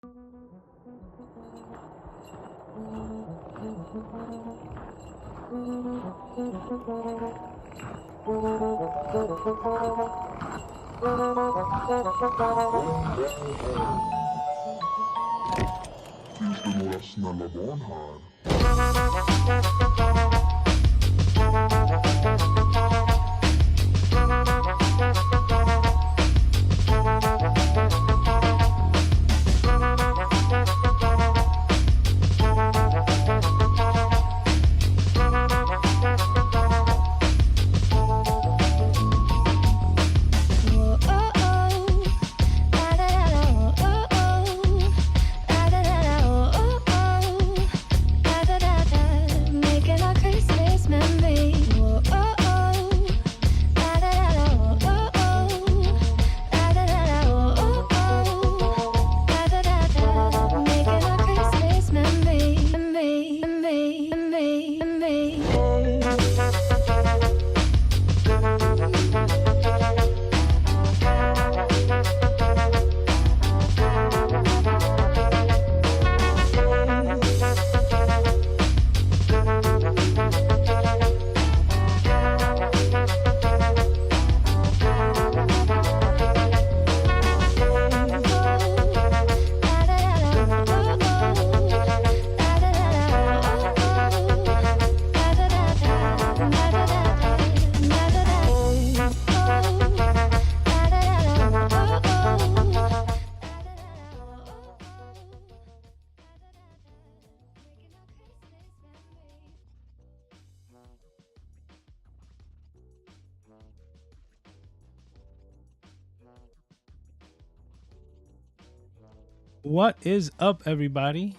Finns det några snälla barn här? What is up, everybody?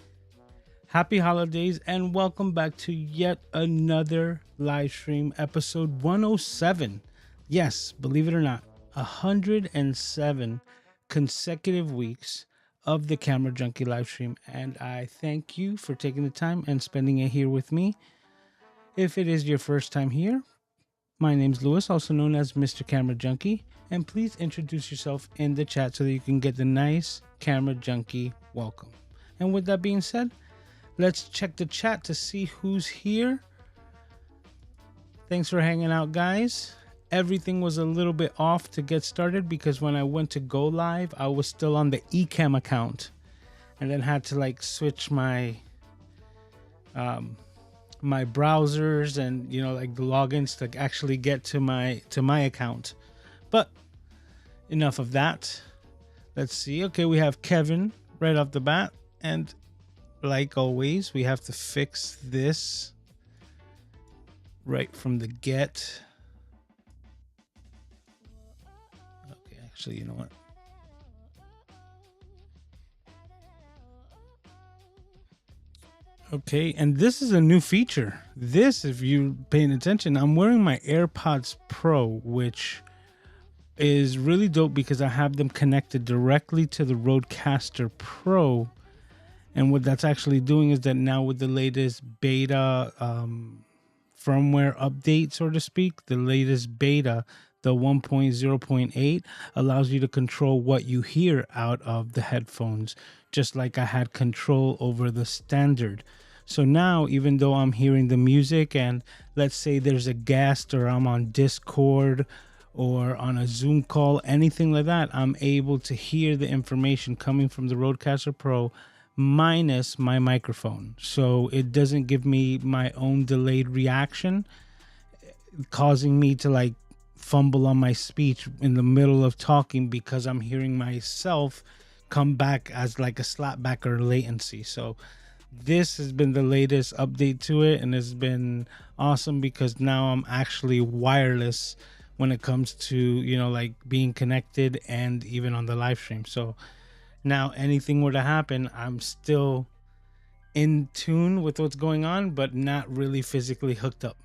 Happy holidays and welcome back to yet another live stream, episode 107. Yes, believe it or not, 107 consecutive weeks of the Camera Junkie live stream, and I thank you for taking the time and spending it here with me. If it is your first time here, my name's Lewis, also known as Mr. Camera Junkie, and please introduce yourself in the chat so that you can get the nice Camera Junkie welcome. And with that being said, let's check the chat to see who's here. Thanks for hanging out, guys. Everything was a little bit off to get started because when I went to go live, I was still on the Ecamm account and then had to switch my my browsers and the logins to actually get to my account. But enough of that. Let's see. Okay, we have Kevin right off the bat, and like always, we have to fix this right from the get. Okay, actually, you know what? Okay, and this is a new feature. This, if you're paying attention, I'm wearing my AirPods Pro, which is really dope because I have them connected directly to the Rodecaster Pro. And what that's actually doing is that now with the latest beta firmware update, so to speak, the latest beta, the 1.0.8, allows you to control what you hear out of the headphones, just like I had control over the standard. So now, even though I'm hearing the music and let's say there's a guest or I'm on Discord or on a Zoom call, anything like that, I'm able to hear the information coming from the Rodecaster Pro minus my microphone. So it doesn't give me my own delayed reaction, causing me to fumble on my speech in the middle of talking because I'm hearing myself come back as like a slapback or latency. So this has been the latest update to it, and it's been awesome because now I'm actually wireless when it comes to being connected and even on the live stream. So now anything were to happen, I'm still in tune with what's going on, but not really physically hooked up.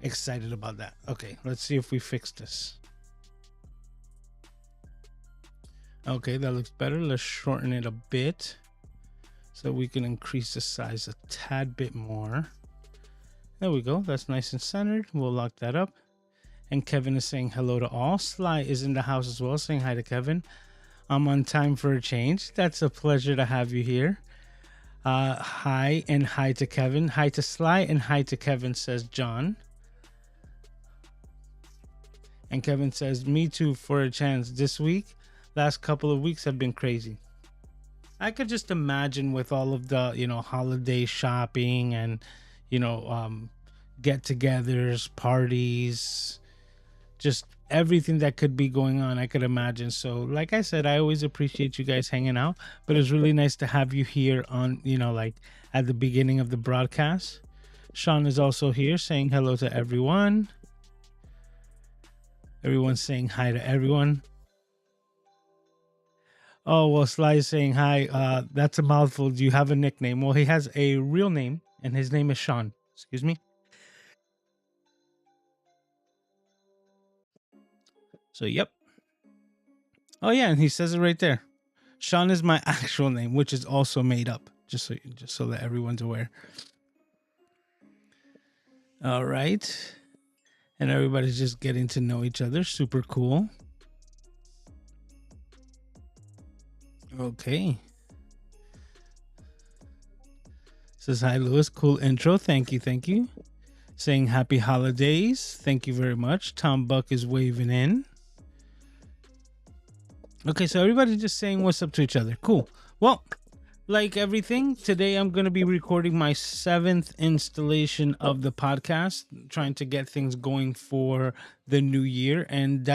Excited about that. Okay, let's see if we fix this. Okay, that looks better. Let's shorten it a bit so we can increase the size a tad bit more. There we go. That's nice and centered. We'll lock that up. And Kevin is saying hello to all. Sly is in the house as well, saying hi to Kevin. I'm on time for a change. That's a pleasure to have you here. Hi and hi to Kevin. Hi to Sly and hi to Kevin, says John. And Kevin says, me too for a chance this week. Last couple of weeks have been crazy. I could just imagine with all of the, holiday shopping and, get-togethers, parties, just everything that could be going on, I could imagine. So, like I said, I always appreciate you guys hanging out, but it's really nice to have you here on, at the beginning of the broadcast. Sean is also here saying hello to everyone. Everyone's saying hi to everyone. Oh, well, Sly is saying hi. That's a mouthful. Do you have a nickname? Well, he has a real name, and his name is Sean. Excuse me. So, yep. Oh, yeah, and he says it right there. Sean is my actual name, which is also made up, just so that everyone's aware. All right. And everybody's just getting to know each other. Super cool. Okay. Says hi, Lewis. Cool intro. Thank you. Saying happy holidays. Thank you very much. Tom Buck is waving in. Okay, so everybody's just saying what's up to each other. Cool. Well, like everything, today I'm going to be recording my 7th installation of the podcast, trying to get things going for the new year, and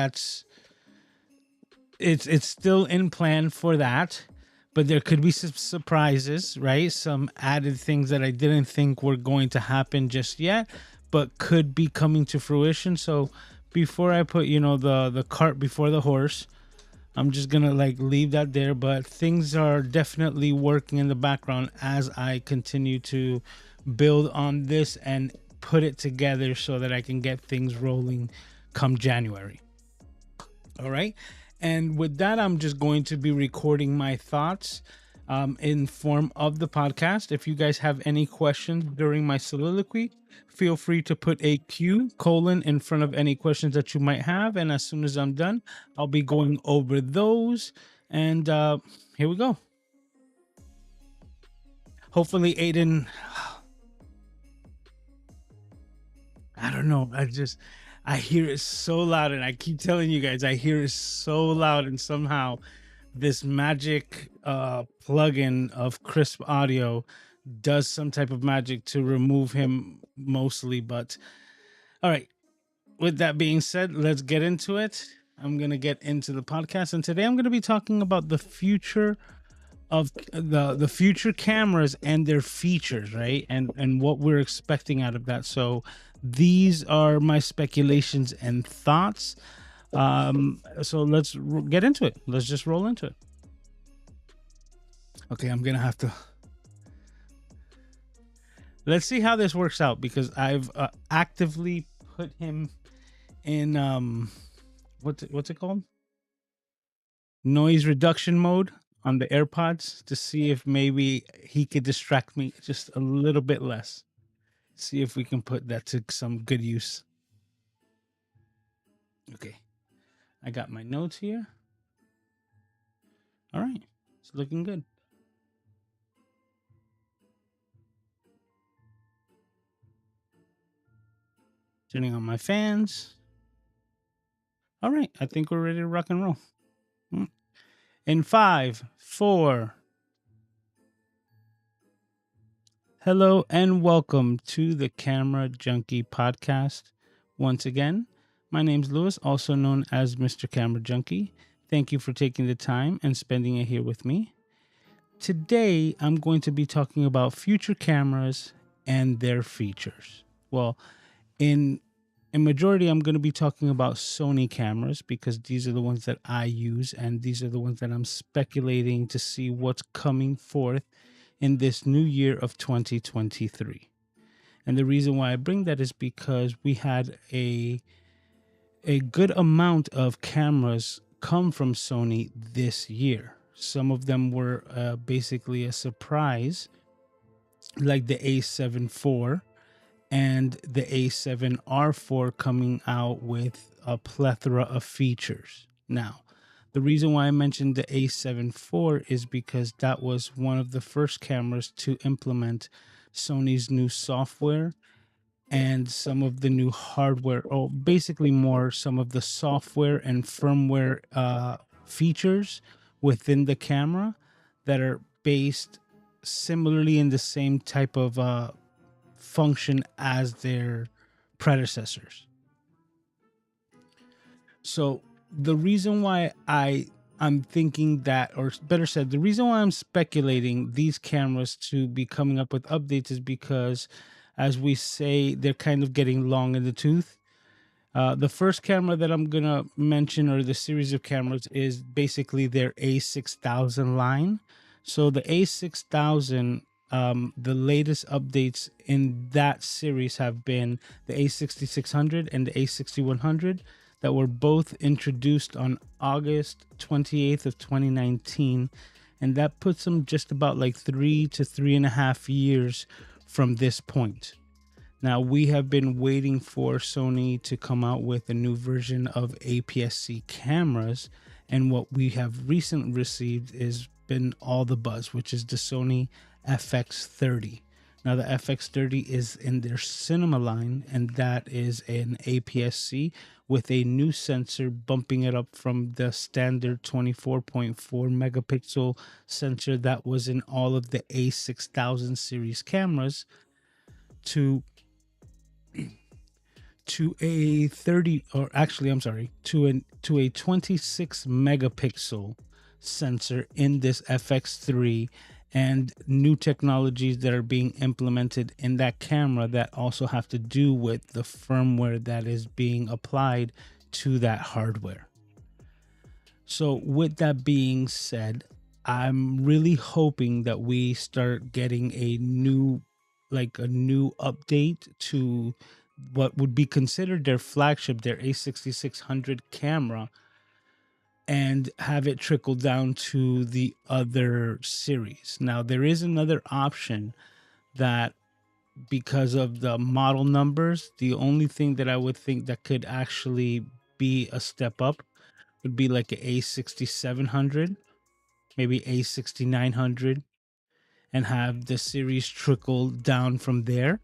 it's still in plan for that, but there could be some surprises, right? Some added things that I didn't think were going to happen just yet, but could be coming to fruition. So before I put, the cart before the horse, I'm just gonna leave that there, but things are definitely working in the background as I continue to build on this and put it together so that I can get things rolling come January. All right. And with that, I'm just going to be recording my thoughts in form of the podcast. If you guys have any questions during my soliloquy, feel free to put a Q : in front of any questions that you might have. And as soon as I'm done, I'll be going over those. And here we go. Hopefully, Aiden, I don't know. I hear it so loud, and I keep telling you guys, I hear it so loud, and somehow this magic plugin of crisp audio does some type of magic to remove him mostly. But all right, with that being said, let's get into it. I'm going to get into the podcast, and today I'm going to be talking about the future of the future cameras and their features, right? And what we're expecting out of that. So these are my speculations and thoughts. So let's get into it. Let's just roll into it. Okay, I'm gonna have to. Let's see how this works out, because I've actively put him in what's it called? Noise reduction mode on the AirPods to see if maybe he could distract me just a little bit less. See if we can put that to some good use. Okay, I got my notes here. All right, it's looking good. Turning on my fans. All right, I think we're ready to rock and roll. In 5, 4. Hello and welcome to the Camera Junkie Podcast. Once again, my name's Lewis, also known as Mr. Camera Junkie. Thank you for taking the time and spending it here with me. Today, I'm going to be talking about future cameras and their features. Well, in majority, I'm going to be talking about Sony cameras, because these are the ones that I use, and these are the ones that I'm speculating to see what's coming forth in this new year of 2023. And the reason why I bring that is because we had a good amount of cameras come from Sony this year. Some of them were basically a surprise, like the A7 IV and the A7R4 coming out with a plethora of features. Now, The reason why I mentioned the A7 IV is because that was one of the first cameras to implement Sony's new software and some of the new hardware, or basically more some of the software and firmware features within the camera that are based similarly in the same type of function as their predecessors. So the reason why I'm thinking that, or better said, the reason why I'm speculating these cameras to be coming up with updates is because, as we say, they're kind of getting long in the tooth. The first camera that I'm gonna mention, or the series of cameras, is basically their A6000 line. So the A6000, the latest updates in that series have been the A6600 and the A6100 that were both introduced on August 28th of 2019, and that puts them just about like 3 to 3.5 years from this point. Now, we have been waiting for Sony to come out with a new version of APS-C cameras, and what we have recently received has been all the buzz, which is the Sony FX30. Now, the FX30 is in their cinema line, and that is an APS-C with a new sensor, bumping it up from the standard 24.4 megapixel sensor that was in all of the A6000 series cameras to a 30, or actually I'm sorry, to a 26 megapixel sensor in this FX3, and new technologies that are being implemented in that camera that also have to do with the firmware that is being applied to that hardware. So with that being said, I'm really hoping that we start getting a new update to what would be considered their flagship, their A6600 camera, and have it trickle down to the other series. Now, there is another option that, because of the model numbers, the only thing that I would think that could actually be a step up would be like an A6700, maybe A6900, and have the series trickle down from there.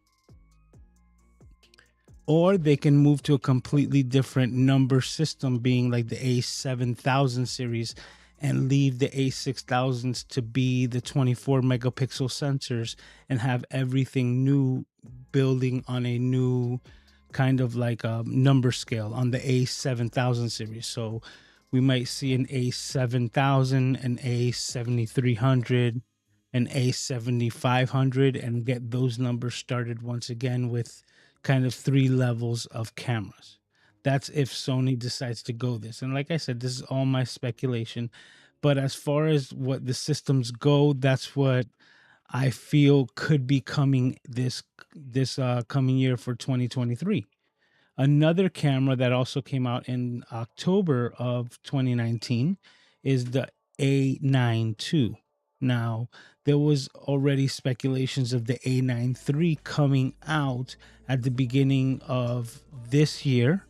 Or they can move to a completely different number system, being like the A7000 series, and leave the A6000s to be the 24 megapixel sensors and have everything new building on a new kind of like a number scale on the A7000 series. So we might see an A7000, an A7300, an A7500, and get those numbers started once again with kind of 3 levels of cameras. That's if Sony decides to go this. And like I said, this is all my speculation. But as far as what the systems go, that's what I feel could be coming this coming year for 2023. Another camera that also came out in October of 2019 is the A9 II. Now, there was already speculations of the A9 III coming out at the beginning of this year,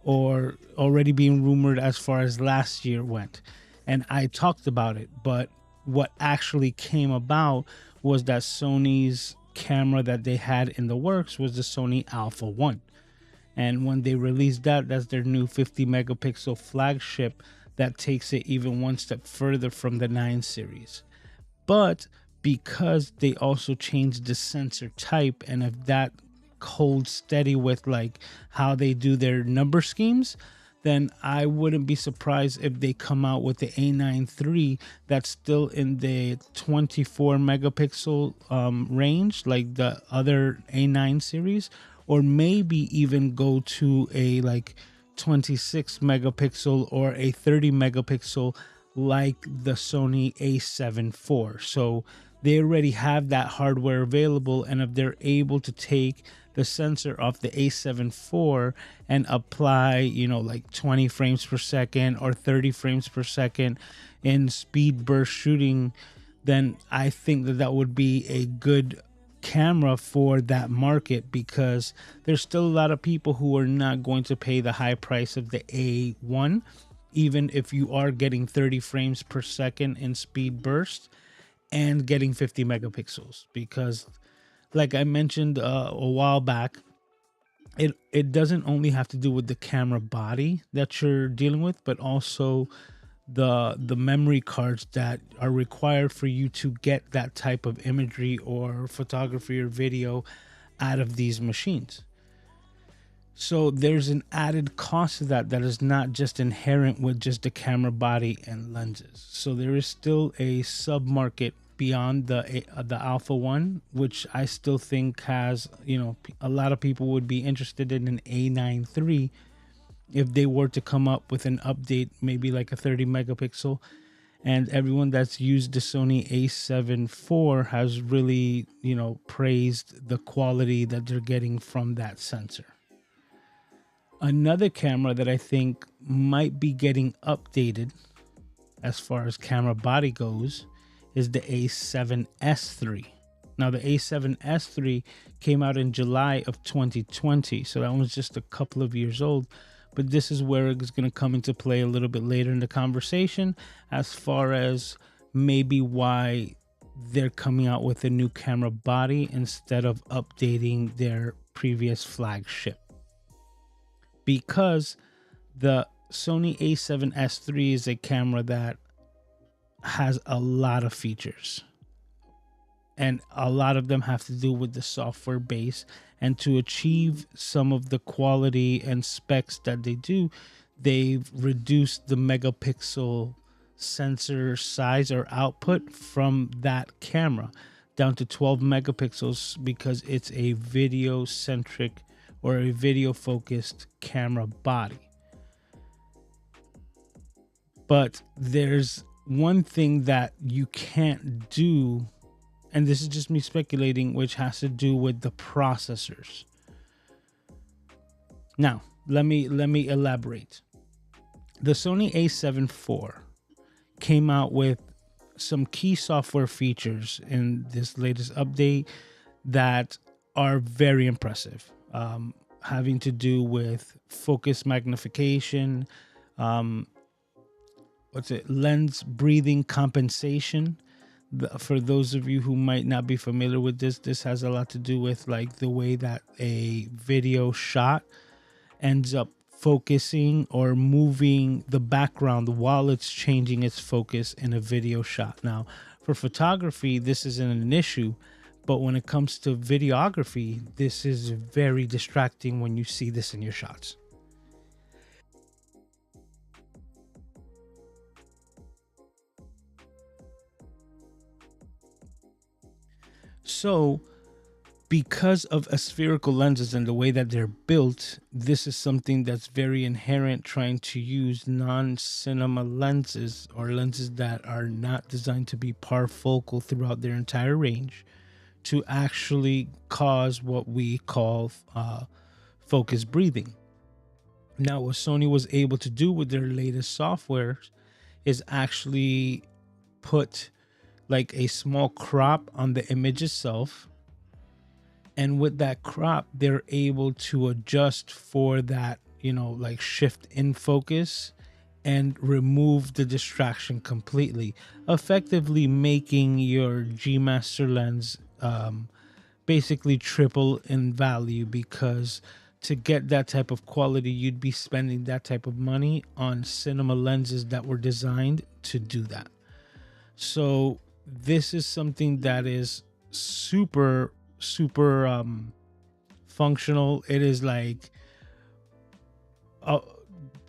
or already being rumored as far as last year went. And I talked about it, but what actually came about was that Sony's camera that they had in the works was the Sony Alpha 1. And when they released that, that's their new 50 megapixel flagship that takes it even one step further from the 9 series. But because they also changed the sensor type, and if that holds steady with like how they do their number schemes, then I wouldn't be surprised if they come out with the A9 III that's still in the 24 megapixel range, like the other A9 series, or maybe even go to a like 26 megapixel or a 30 megapixel like the Sony A7 IV. So they already have that hardware available, and if they're able to take the sensor off the A7 IV and apply, like 20 frames per second or 30 frames per second in speed burst shooting, then I think that would be a good camera for that market, because there's still a lot of people who are not going to pay the high price of the A1, even if you are getting 30 frames per second in speed burst and getting 50 megapixels, because like I mentioned a while back, it doesn't only have to do with the camera body that you're dealing with, but also the memory cards that are required for you to get that type of imagery or photography or video out of these machines. So there's an added cost to that is not just inherent with just the camera body and lenses. So there is still a sub market beyond the Alpha One, which I still think has, a lot of people would be interested in an A9 III if they were to come up with an update, maybe like a 30 megapixel. And everyone that's used the Sony A7 IV has really, praised the quality that they're getting from that sensor. Another camera that I think might be getting updated as far as camera body goes is the A7S III. Now, the A7S III came out in July of 2020, so that one's just a couple of years old. But this is where it's going to come into play a little bit later in the conversation as far as maybe why they're coming out with a new camera body instead of updating their previous flagship. Because the Sony A7S III is a camera that has a lot of features, and a lot of them have to do with the software base. And to achieve some of the quality and specs that they do, they've reduced the megapixel sensor size or output from that camera down to 12 megapixels because it's a video centric or a video focused camera body. But there's one thing that you can't do, and this is just me speculating, which has to do with the processors. Now, let me elaborate. The Sony A7 IV came out with some key software features in this latest update that are very impressive, having to do with focus magnification, lens breathing compensation. For those of you who might not be familiar with this has a lot to do with like the way that a video shot ends up focusing or moving the background while it's changing its focus in a video shot. Now, for photography, this isn't an issue, but when it comes to videography, this is very distracting when you see this in your shots. So, because of aspherical lenses and the way that they're built, this is something that's very inherent, trying to use non-cinema lenses or lenses that are not designed to be parfocal throughout their entire range to actually cause what we call focus breathing. Now, what Sony was able to do with their latest software is actually put like a small crop on the image itself. And with that crop, they're able to adjust for that, like shift in focus and remove the distraction completely, effectively making your G Master lens basically triple in value, because to get that type of quality, you'd be spending that type of money on cinema lenses that were designed to do that. So this is something that is super functional. It is like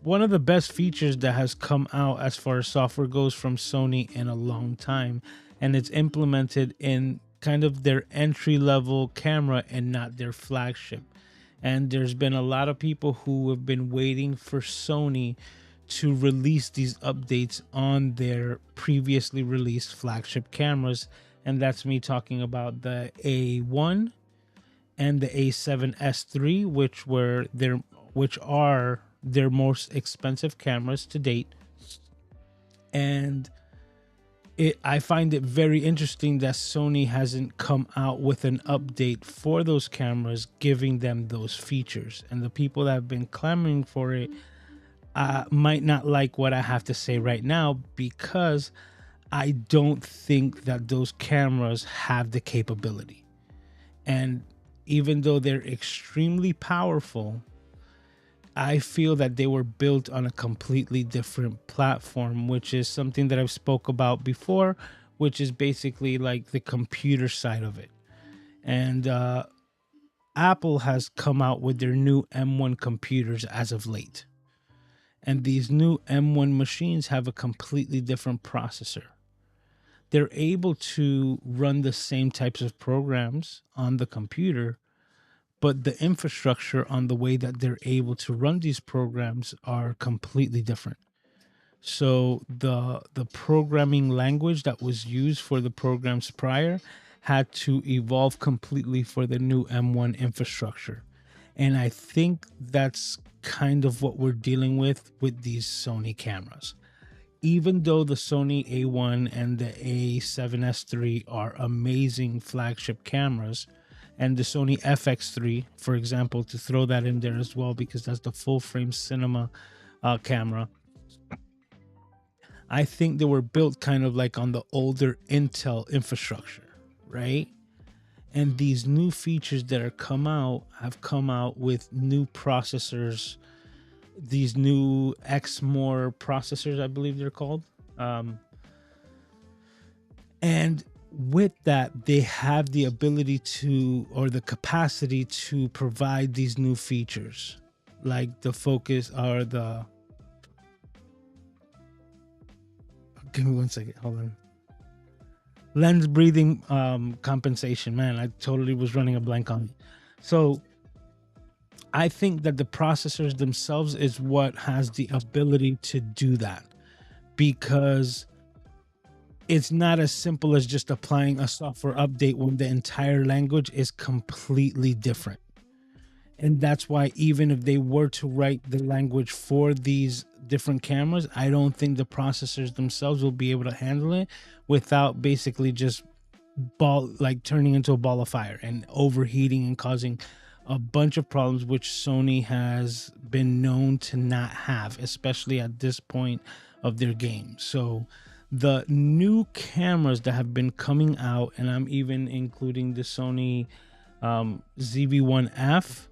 one of the best features that has come out as far as software goes from Sony in a long time, and it's implemented in kind of their entry level camera and not their flagship. And there's been a lot of people who have been waiting for Sony to release these updates on their previously released flagship cameras, and that's me talking about the A1 and the A7S III, which are their most expensive cameras to date. And I find it very interesting that Sony hasn't come out with an update for those cameras, giving them those features. And the people that have been clamoring for it, might not like what I have to say right now, because I don't think that those cameras have the capability. And even though they're extremely powerful, I feel that they were built on a completely different platform, which is something that I've spoke about before, which is basically like the computer side of it. And Apple has come out with their new M1 computers as of late. And these new M1 machines have a completely different processor. They're able to run the same types of programs on the computer, but the infrastructure on the way that they're able to run these programs are completely different. So the programming language that was used for the programs prior had to evolve completely for the new M1 infrastructure. And I think that's kind of what we're dealing with these Sony cameras. Even though the Sony A1 and the A7S III are amazing flagship cameras, and the Sony FX3, for example, to throw that in there as well, because that's the full frame cinema camera, I think they were built kind of like on the older Intel infrastructure, right? And these new features that have come out with new processors, these new Exmor processors, I believe they're called. And with that, they have the ability to, or the capacity to provide these new features, like the focus or the, give me 1 second, hold on. Lens breathing compensation. Man, I totally was running a blank on it. So I think that the processors themselves is what has the ability to do that, because it's not as simple as just applying a software update when the entire language is completely different. And that's why even if they were to write the language for these different cameras, I don't think the processors themselves will be able to handle it without basically just turning into a ball of fire and overheating and causing a bunch of problems, which Sony has been known to not have, especially at this point of their game. So the new cameras that have been coming out, and I'm even including the Sony ZV-1F,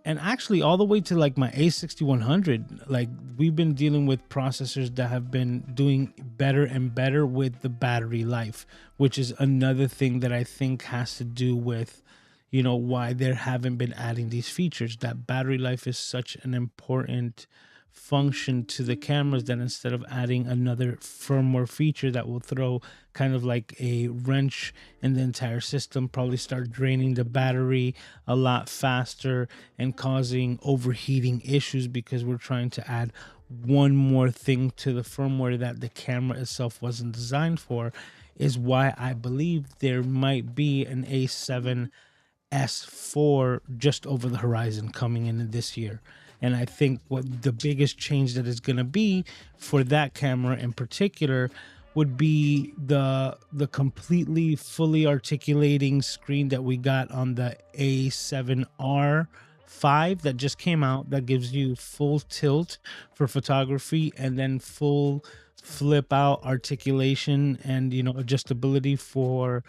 and actually all the way to like my A6100, like we've been dealing with processors that have been doing better and better with the battery life, which is another thing that I think has to do with, you know, why they haven't been adding these features. That battery life is such an important function to the cameras that instead of adding another firmware feature that will throw kind of like a wrench in the entire system, probably start draining the battery a lot faster and causing overheating issues, because we're trying to add one more thing to the firmware that the camera itself wasn't designed for, is why I believe there might be an A7S4 just over the horizon coming in this year. And I think what the biggest change that is going to be for that camera in particular would be the completely fully articulating screen that we got on the A7R5 that just came out, that gives you full tilt for photography and then full flip out articulation and, you know, adjustability for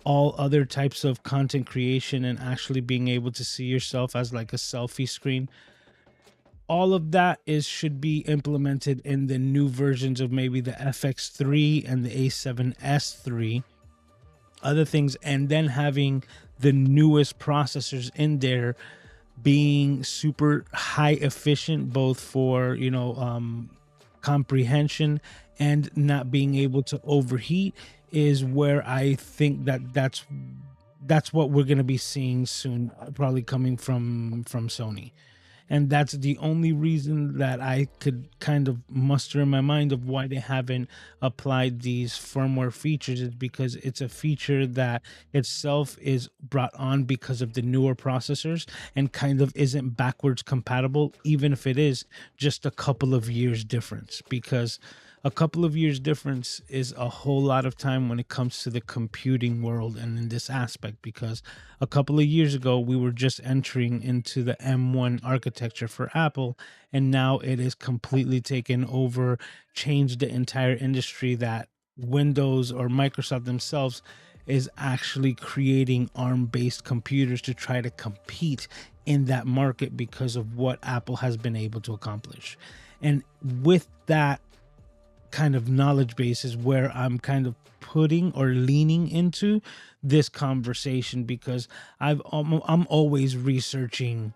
all other types of content creation and actually being able to see yourself as like a selfie screen. All of that should be implemented in the new versions of maybe the FX3 and the A7S3. Other things, and then having the newest processors in there being super high efficient, both for, you know, comprehension and not being able to overheat, is where I think that's what we're going to be seeing soon, probably coming from Sony. And that's the only reason that I could kind of muster in my mind of why they haven't applied these firmware features, is because it's a feature that itself is brought on because of the newer processors and kind of isn't backwards compatible, even if it is just a couple of years difference. Because A couple of years difference is a whole lot of time when it comes to the computing world and in this aspect, because a couple of years ago we were just entering into the M1 architecture for Apple, and now it is completely taken over, changed the entire industry, that Windows or Microsoft themselves is actually creating ARM-based computers to try to compete in that market because of what Apple has been able to accomplish. And with that kind of knowledge base is where I'm kind of putting or leaning into this conversation, because I'm always researching.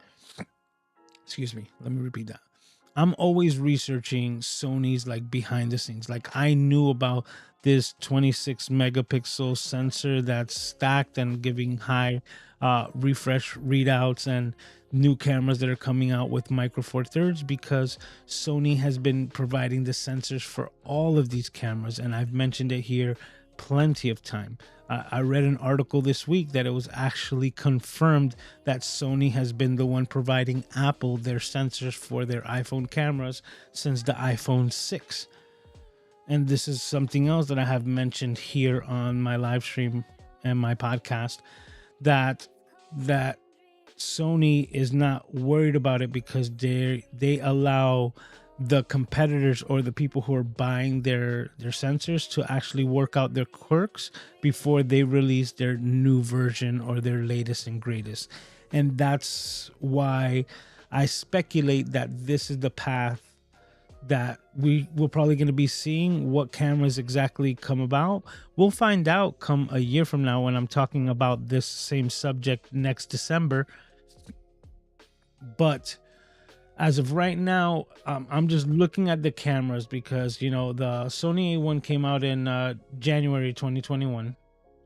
Excuse me, let me repeat that. I'm always researching Sony's like behind the scenes. Like, I knew about this 26 megapixel sensor that's stacked and giving high refresh readouts, and new cameras that are coming out with micro four thirds, because Sony has been providing the sensors for all of these cameras, and I've mentioned it here plenty of time. I read an article this week that it was actually confirmed that Sony has been the one providing Apple their sensors for their iPhone cameras since the iPhone 6. And this is something else that I have mentioned here on my live stream and my podcast, that Sony is not worried about it, because they allow the competitors or the people who are buying their sensors to actually work out their quirks before they release their new version or their latest and greatest. And that's why I speculate that this is the path that we're probably going to be seeing. What cameras exactly come about, we'll find out come a year from now when I'm talking about this same subject next December. But as of right now, I'm just looking at the cameras because, the Sony A1 came out in January 2021.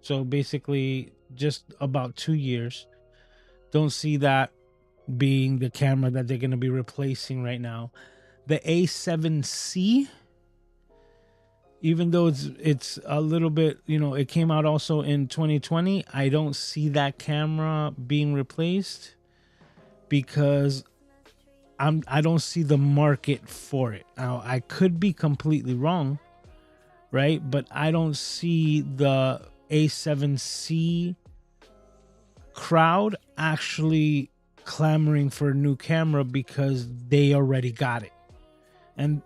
So basically just about 2 years. Don't see that being the camera that they're going to be replacing right now. The A7C, even though it's a little bit, it came out also in 2020, I don't see that camera being replaced, because I don't see the market for it. Now, I could be completely wrong, right? But I don't see the A7C crowd actually clamoring for a new camera because they already got it. And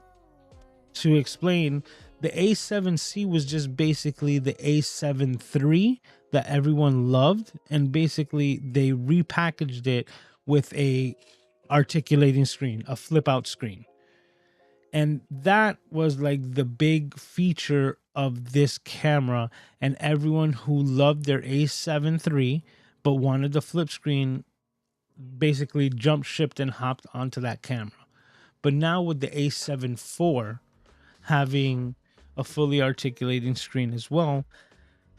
to explain, the A7C was just basically the A7 III that everyone loved, and basically they repackaged it with a articulating screen, a flip out screen. And that was like the big feature of this camera, and everyone who loved their A7 III but wanted the flip screen basically jump shipped and hopped onto that camera. But now with the A7 IV having a fully articulating screen as well,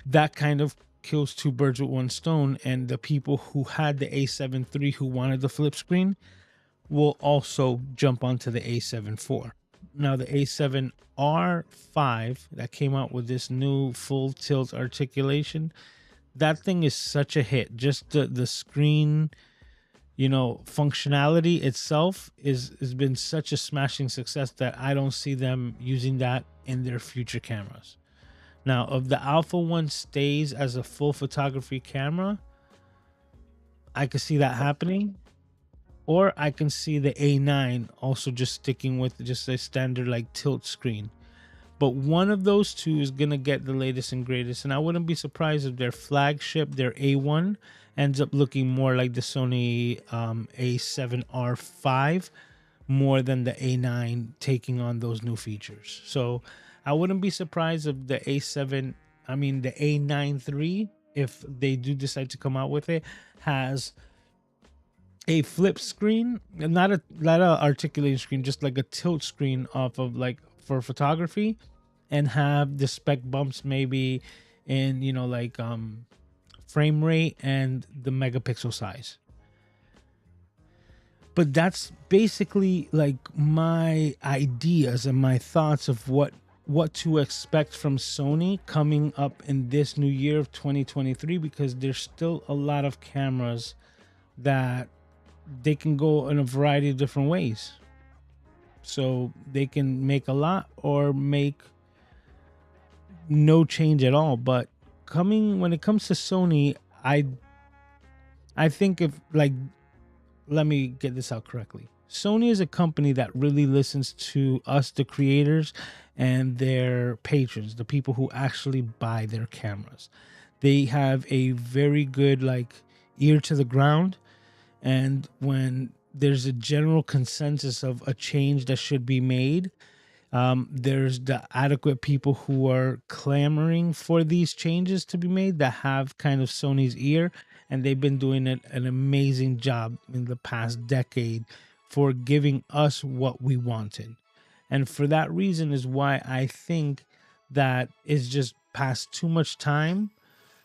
that kind of kills two birds with one stone. And the people who had the A7 III who wanted the flip screen will also jump onto the A7 IV. Now the A7R5 that came out with this new full tilt articulation, that thing is such a hit. Just the screen, functionality itself has been such a smashing success that I don't see them using that in their future cameras. Now, if the Alpha 1 stays as a full photography camera, I could see that happening. Or I can see the A9 also just sticking with just a standard like tilt screen. But one of those two is going to get the latest and greatest. And I wouldn't be surprised if their flagship, their A1, ends up looking more like the Sony A7R5 more than the A9 taking on those new features. So I wouldn't be surprised if the the A9 III, if they do decide to come out with it, has a flip screen, not a articulating screen, just like a tilt screen off of like for photography, and have the spec bumps maybe in frame rate and the megapixel size. But that's basically like my ideas and my thoughts of what to expect from Sony coming up in this new year of 2023, because there's still a lot of cameras that they can go in a variety of different ways. So they can make a lot or make no change at all. But when it comes to Sony, I think if like let me get this out correctly. Sony is a company that really listens to us, the creators, and their patrons, the people who actually buy their cameras. They have a very good ear to the ground, and when there's a general consensus of a change that should be made, there's the adequate people who are clamoring for these changes to be made that have kind of Sony's ear, and they've been doing an amazing job in the past decade for giving us what we wanted. And for that reason is why I think that it's just past too much time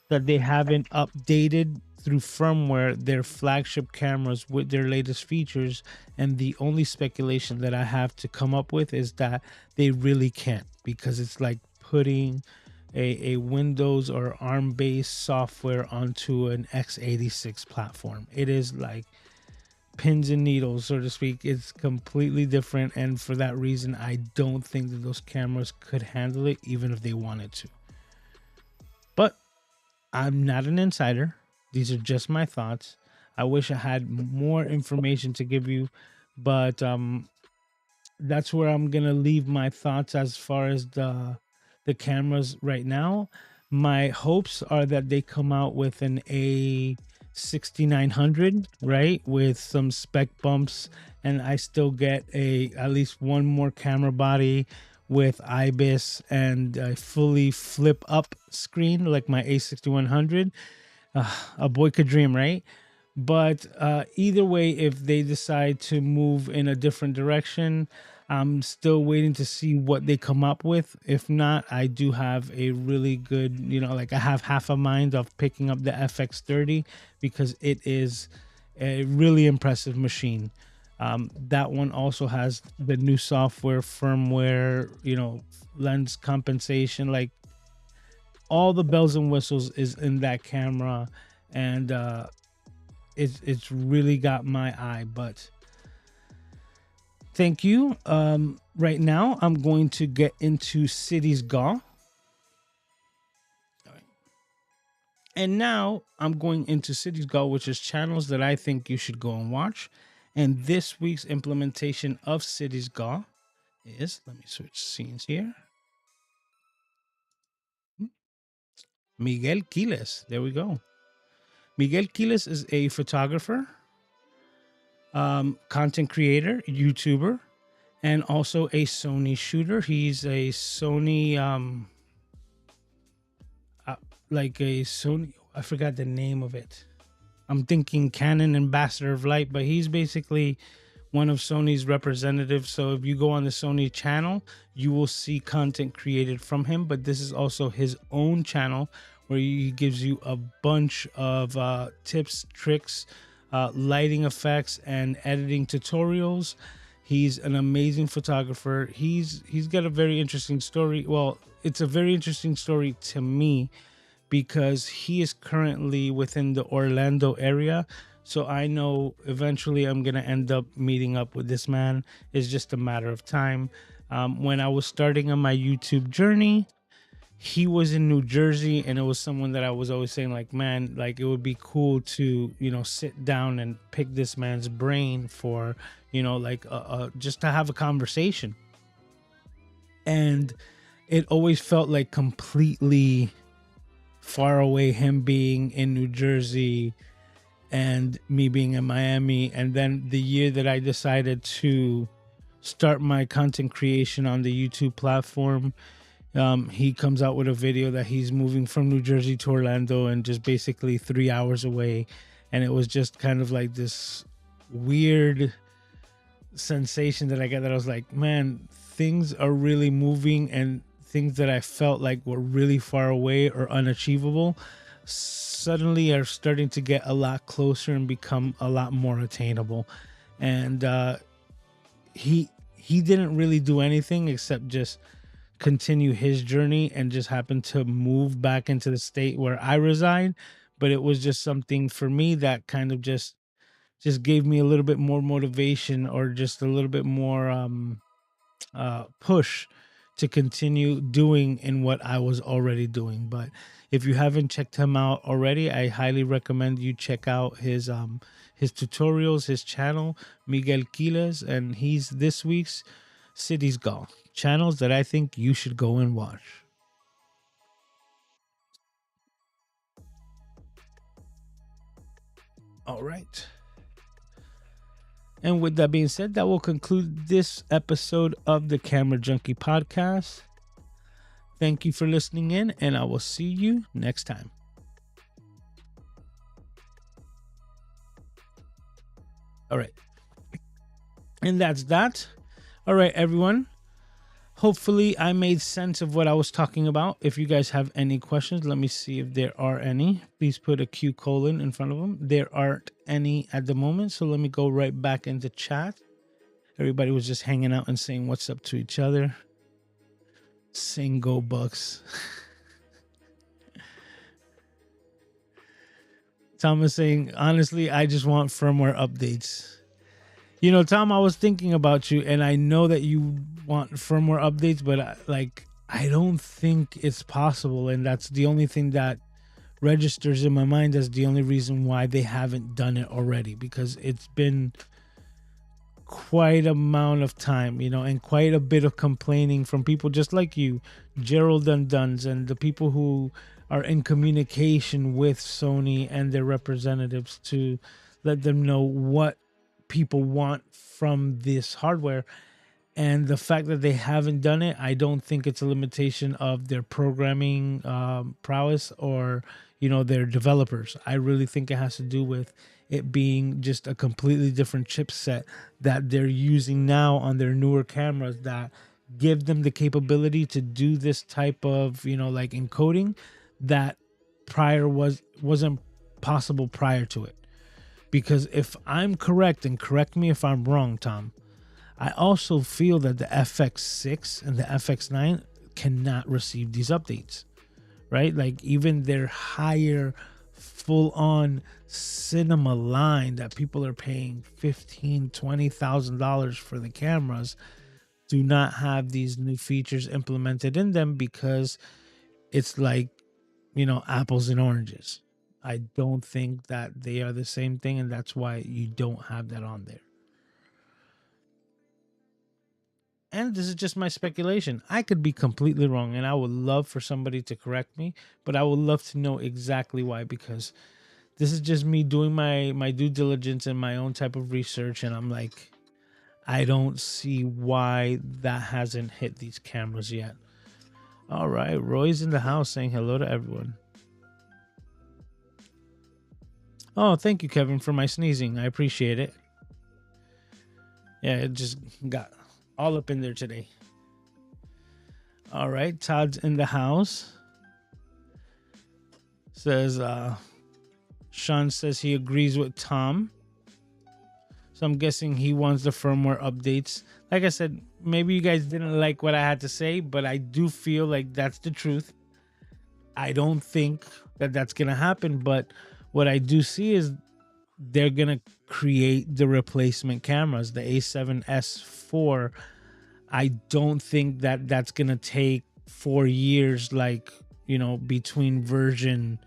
that they haven't updated through firmware their flagship cameras with their latest features. And the only speculation that I have to come up with is that they really can't, because it's like putting a Windows or ARM based software onto an x86 platform. It is like pins and needles, so to speak. It's completely different, and for that reason I don't think that those cameras could handle it even if they wanted to. But I'm not an insider. These are just my thoughts. I wish I had more information to give you, but that's where I'm gonna leave my thoughts as far as the cameras right now. My hopes are that they come out with an A6900, right, with some spec bumps, and I still get at least one more camera body with IBIS and a fully flip up screen like my A6100. A boy could dream, right? But either way, if they decide to move in a different direction, I'm still waiting to see what they come up with. If not, I do have a really good, I have half a mind of picking up the FX30 because it is a really impressive machine. That one also has the new software, firmware, lens compensation, like all the bells and whistles is in that camera, and it's really got my eye. But thank you. Right now I'm going to get into C.I.T.Y.S.G.A.W. And now I'm going into C.I.T.Y.S.G.A.W, which is channels that I think you should go and watch. And this week's implementation of C.I.T.Y.S.G.A.W is, let me switch scenes here, Miguel Quiles. There we go. Miguel Quiles is a photographer, content creator, YouTuber, and also a Sony shooter. He's a Sony, like a Sony, I forgot the name of it. I'm thinking Canon Ambassador of Light, but he's basically one of Sony's representatives. So if you go on the Sony channel, you will see content created from him. But this is also his own channel where he gives you a bunch of tips, tricks, lighting effects, and editing tutorials. He's an amazing photographer. He's got a very interesting story. Well, it's a very interesting story to me because he is currently within the Orlando area. So I know eventually I'm going to end up meeting up with this man. It's just a matter of time. When I was starting on my YouTube journey, he was in New Jersey, and it was someone that I was always saying, like, man, like it would be cool to, sit down and pick this man's brain for, just to have a conversation. And it always felt like completely far away, him being in New Jersey and me being in Miami. And then the year that I decided to start my content creation on the YouTube platform, he comes out with a video that he's moving from New Jersey to Orlando and just basically 3 hours away. And it was just kind of like this weird sensation that I got, that I was like, man, things are really moving, and things that I felt like were really far away or unachievable suddenly are starting to get a lot closer and become a lot more attainable. And he didn't really do anything except just continue his journey and just happened to move back into the state where I reside. But it was just something for me that kind of just gave me a little bit more motivation, or just a little bit more push to continue doing in what I was already doing. But if you haven't checked him out already, I highly recommend you check out his tutorials, his channel, Miguel Quiles, and he's this week's C.I.T.Y.S.G.A.W. channels that I think you should go and watch. All right. And with that being said, that will conclude this episode of the Camera Junkie Podcast. Thank you for listening in, and I will see you next time. All right. And that's that. All right, everyone. Hopefully, I made sense of what I was talking about. If you guys have any questions, let me see if there are any. Please put a Q colon in front of them. There aren't any at the moment, so let me go right back into chat. Everybody was just hanging out and saying what's up to each other. Saying go Bucks. Tom is saying, honestly, I just want firmware updates. You know, Tom, I was thinking about you, and I know that you want firmware updates, but I don't think it's possible, and that's the only thing that registers in my mind as the only reason why they haven't done it already, because it's been quite amount of time, you know, and quite a bit of complaining from people just like you, Gerald Dunduns, and the people who are in communication with Sony and their representatives to let them know what people want from this hardware. And the fact that they haven't done it, I don't think it's a limitation of their programming prowess or, you know, their developers. I really think it has to do with it being just a completely different chipset that they're using now on their newer cameras that give them the capability to do this type of, you know, like encoding that wasn't possible prior to it. Because if I'm correct, and correct me if I'm wrong, Tom, I also feel that the FX6 and the FX9 cannot receive these updates, right? Like even their higher full-on cinema line that people are paying $15,000-$20,000 for the cameras do not have these new features implemented in them, because it's like, you know, apples and oranges. I don't think that they are the same thing, and that's why you don't have that on there. And this is just my speculation. I could be completely wrong, and I would love for somebody to correct me, but I would love to know exactly why, because this is just me doing my due diligence and my own type of research, and I'm like, I don't see why that hasn't hit these cameras yet. All right, Roy's in the house saying hello to everyone. Oh, thank you, Kevin, for my sneezing. I appreciate it. Yeah, it just got all up in there today. All right, Todd's in the house. Says, Sean says he agrees with Tom. So I'm guessing he wants the firmware updates. Like I said, maybe you guys didn't like what I had to say, but I do feel like that's the truth. I don't think that that's going to happen, but what I do see is they're going to create the replacement cameras, the A7S4. I don't think that that's going to take 4 years, like, you know, between the version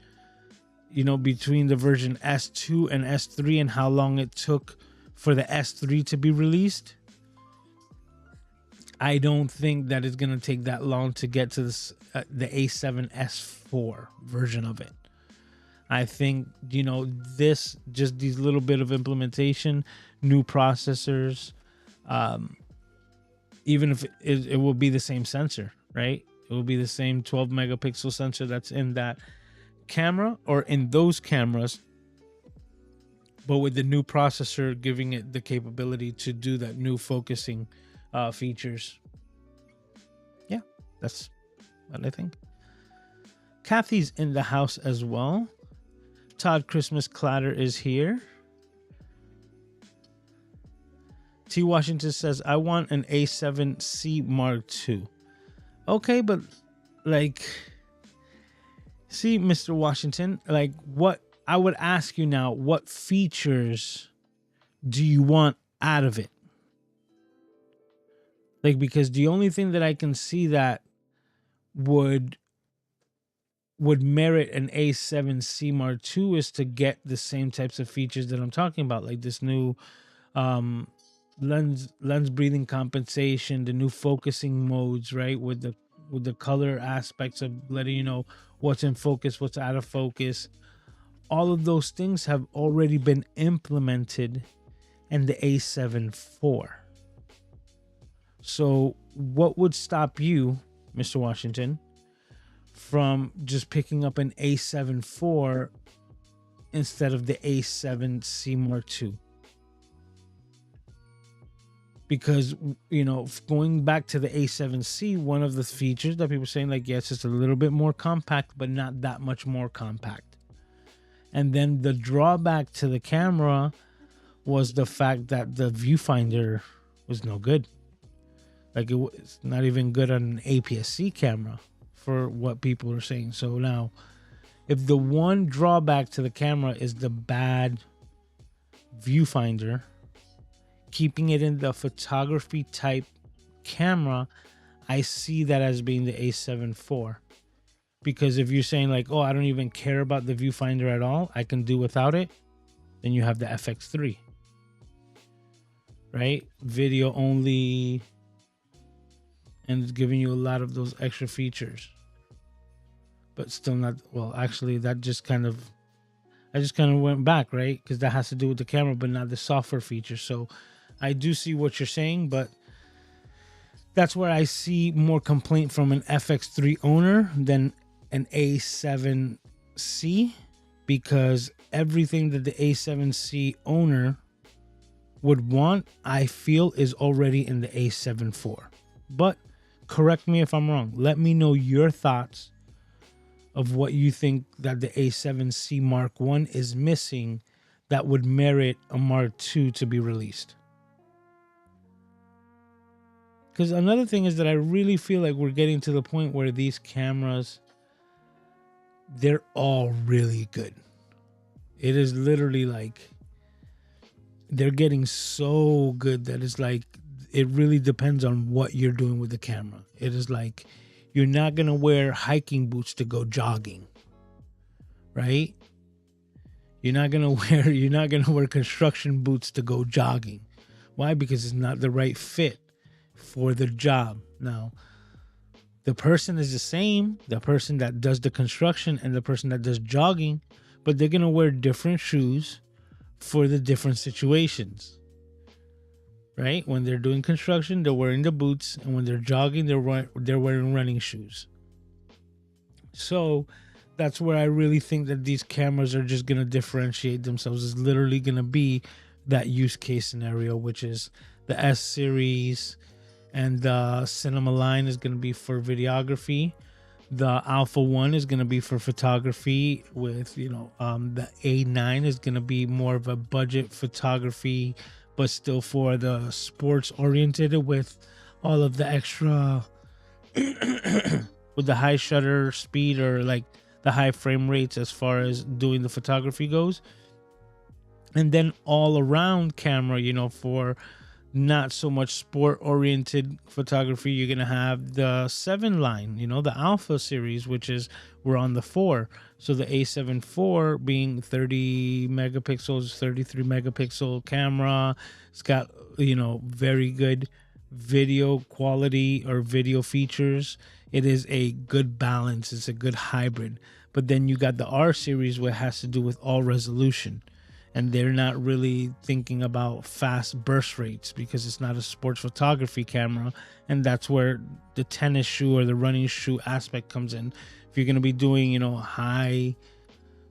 S2 and S3 and how long it took for the S3 to be released. I don't think that it's going to take that long to get to this, the A7S4 version of it. I think, you know, these little bit of implementation, new processors, even if it will be the same sensor, right? It will be the same 12 megapixel sensor that's in that camera or in those cameras, but with the new processor giving it the capability to do that new focusing features. Yeah, that's what I think. Kathy's in the house as well. Todd Christmas Clatter is here. T. Washington says, I want an A7C Mark II. Okay, but like, see, Mr. Washington, like what I would ask you now, what features do you want out of it? Like, because the only thing that I can see that would merit an A7C Mark II is to get the same types of features that I'm talking about, like this new um lens breathing compensation, the new focusing modes, right? With the color aspects of letting you know what's in focus, what's out of focus. All of those things have already been implemented in the A7 IV. So what would stop you, Mr. Washington, from just picking up an A7 IV instead of the A7C Mark II? Because, you know, going back to the A7C, one of the features that people are saying, like, yes, it's a little bit more compact, but not that much more compact. And then the drawback to the camera was the fact that the viewfinder was no good. Like, it's not even good on an APS-C camera for what people are saying. So now, if the one drawback to the camera is the bad viewfinder, keeping it in the photography type camera, I see that as being the A7 IV. Because if you're saying like, oh, I don't even care about the viewfinder at all, I can do without it, then you have the FX3. Right? Video only, and it's giving you a lot of those extra features. But still not, well, actually that just kind of, I just kind of went back, right? Because that has to do with the camera, but not the software features. So I do see what you're saying, but that's where I see more complaint from an FX3 owner than an A7C, because everything that the A7C owner would want, I feel, is already in the A7 IV. But correct me if I'm wrong. Let me know your thoughts of what you think that the A7C Mark I is missing that would merit a Mark II to be released. Because another thing is that I really feel like we're getting to the point where these cameras, they're all really good. It is literally like they're getting so good that it's like it really depends on what you're doing with the camera. It is like you're not going to wear hiking boots to go jogging, right? You're not going to wear construction boots to go jogging. Why? Because it's not the right fit for the job. Now, the person is the same, the person that does the construction and the person that does jogging, but they're going to wear different shoes for the different situations, right? When they're doing construction, they're wearing the boots, and when they're jogging, they're wearing running shoes. So that's where I really think that these cameras are just going to differentiate themselves. It's literally going to be that use case scenario, which is the S series, and the Cinema line is going to be for videography. The Alpha 1 is going to be for photography with, the A9 is going to be more of a budget photography, but still for the sports oriented with all of the extra with the high shutter speed, or like the high frame rates as far as doing the photography goes. And then all around camera, for not so much sport oriented photography, you're going to have the 7 line, the Alpha series, which is we're on the 4. So the A7 IV being 30 megapixels, 33 megapixel camera. It's got, very good video quality or video features. It is a good balance. It's a good hybrid. But then you got the R series, where it has to do with all resolution. And they're not really thinking about fast burst rates because it's not a sports photography camera. And that's where the tennis shoe or the running shoe aspect comes in. If you're going to be doing, high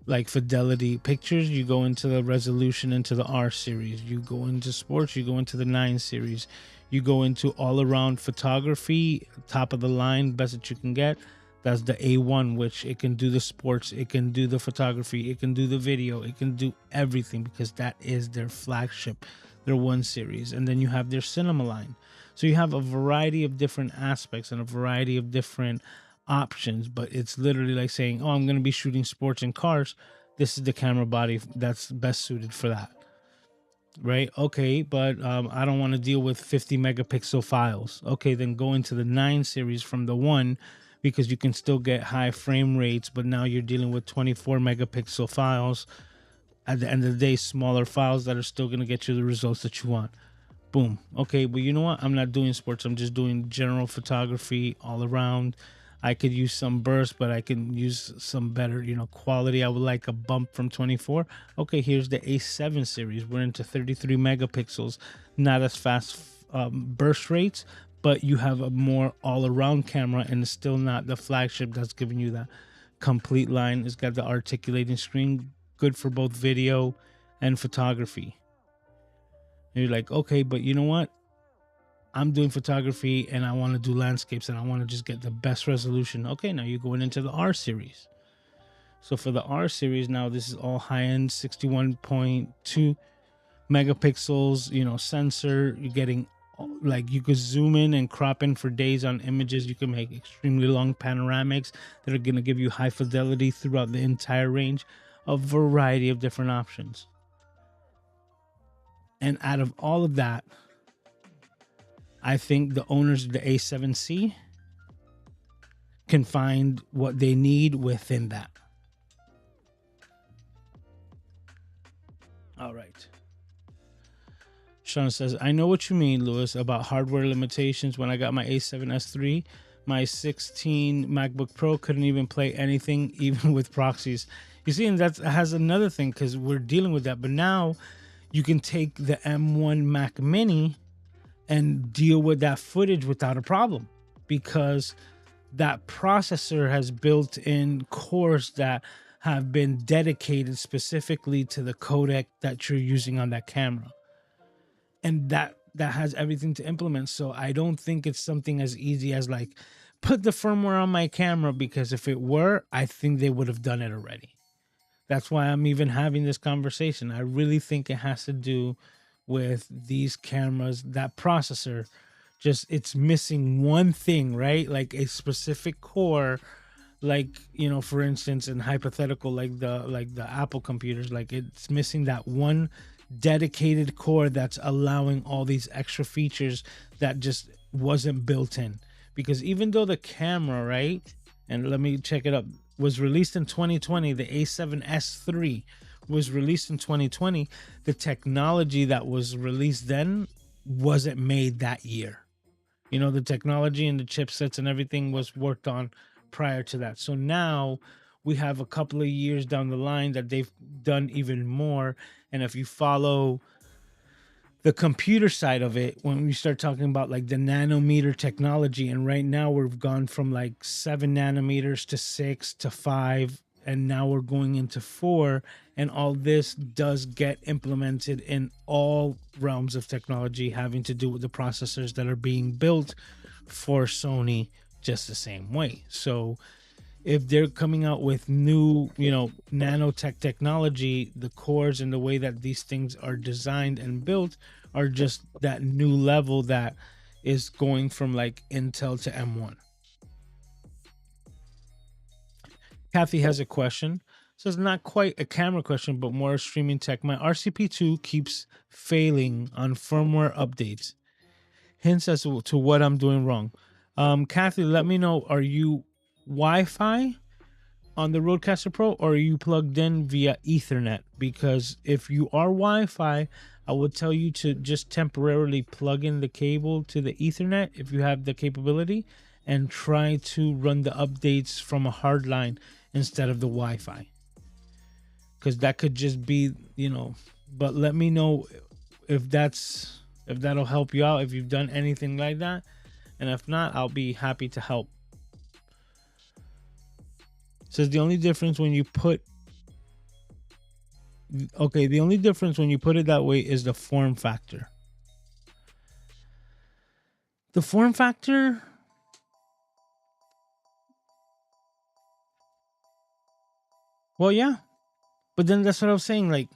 like fidelity pictures, you go into the resolution, into the R series. You go into sports, you go into the 9 series. You go into all around photography, top of the line, best that you can get. That's the A1, which it can do the sports, it can do the photography, it can do the video, it can do everything, because that is their flagship, their 1 series. And then you have their Cinema line. So you have a variety of different aspects and a variety of different options, but it's literally like saying, oh, I'm going to be shooting sports and cars. This is the camera body that's best suited for that. right? Okay, but I don't want to deal with 50 megapixel files. Okay, then go into the 9 series from the 1 because you can still get high frame rates, but now you're dealing with 24 megapixel files. At the end of the day, smaller files that are still going to get you the results that you want. Boom. Okay, but you know what? I'm not doing sports. I'm just doing general photography all around. I could use some burst, but I can use some better, quality. I would like a bump from 24. Okay, here's the A7 series. We're into 33 megapixels, not as fast burst rates, but you have a more all-around camera, and it's still not the flagship that's giving you that complete line. It's got the articulating screen, good for both video and photography. And you're like, okay, but you know what? I'm doing photography and I want to do landscapes and I want to just get the best resolution. Okay, now you're going into the R series. So for the R series, now this is all high-end 61.2 megapixels, sensor. You're getting, like, you could zoom in and crop in for days on images. You can make extremely long panoramics that are going to give you high fidelity throughout the entire range. A variety of different options. And out of all of that, I think the owners of the A7C can find what they need within that. All right. Sean says, I know what you mean, Lewis, about hardware limitations. When I got my A7S3, my 16 MacBook Pro couldn't even play anything, even with proxies. You see, and that has another thing, because we're dealing with that. But now you can take the M1 Mac Mini and deal with that footage without a problem, because that processor has built-in cores that have been dedicated specifically to the codec that you're using on that camera. And that has everything to implement. So I don't think it's something as easy as like put the firmware on my camera, because if it were, I think they would have done it already. That's why I'm even having this conversation. I really think it has to do with these cameras, that processor, just it's missing one thing, right? Like a specific core, like, for instance, in hypothetical, like the Apple computers, like it's missing that one dedicated core that's allowing all these extra features that just wasn't built in. Because even though the camera, right, and let me check it up, was released in 2020, the A7S3 was released in 2020, the technology that was released then wasn't made that year. The technology and the chipsets and everything was worked on prior to that. So now we have a couple of years down the line that they've done even more. And if you follow the computer side of it, when we start talking about like the nanometer technology, and right now we've gone from like 7 nanometers to 6 to 5, and now we're going into 4, and all this does get implemented in all realms of technology having to do with the processors that are being built for Sony just the same way. So if they're coming out with new, nanotech technology, the cores and the way that these things are designed and built are just that new level that is going from like Intel to M1. Kathy has a question. Says not quite a camera question, but more streaming tech. My RCP2 keeps failing on firmware updates. Hints as to what I'm doing wrong. Kathy, let me know. Are you Wi-Fi on the Rodecaster Pro, or are you plugged in via Ethernet? Because if you are Wi-Fi, I would tell you to just temporarily plug in the cable to the Ethernet if you have the capability, and try to run the updates from a hard line instead of the Wi-Fi. Because that could just be, but let me know if that'll help you out, if you've done anything like that. And if not, I'll be happy to help. Says the only difference when you put it that way is the form factor. The form factor, well, yeah, but then that's what I was saying. Like,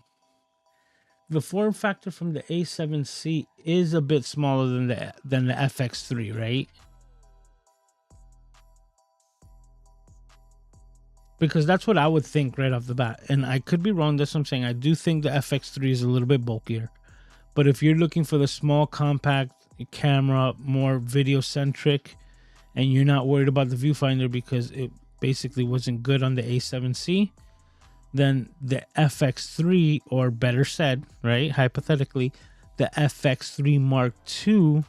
the form factor from the A7C is a bit smaller than the FX3, right? Because that's what I would think right off the bat. And I could be wrong. That's what I'm saying. I do think the FX3 is a little bit bulkier. But if you're looking for the small compact camera, more video centric, and you're not worried about the viewfinder because it basically wasn't good on the A7C, then the FX3, or better said, right, hypothetically, the FX3 Mark II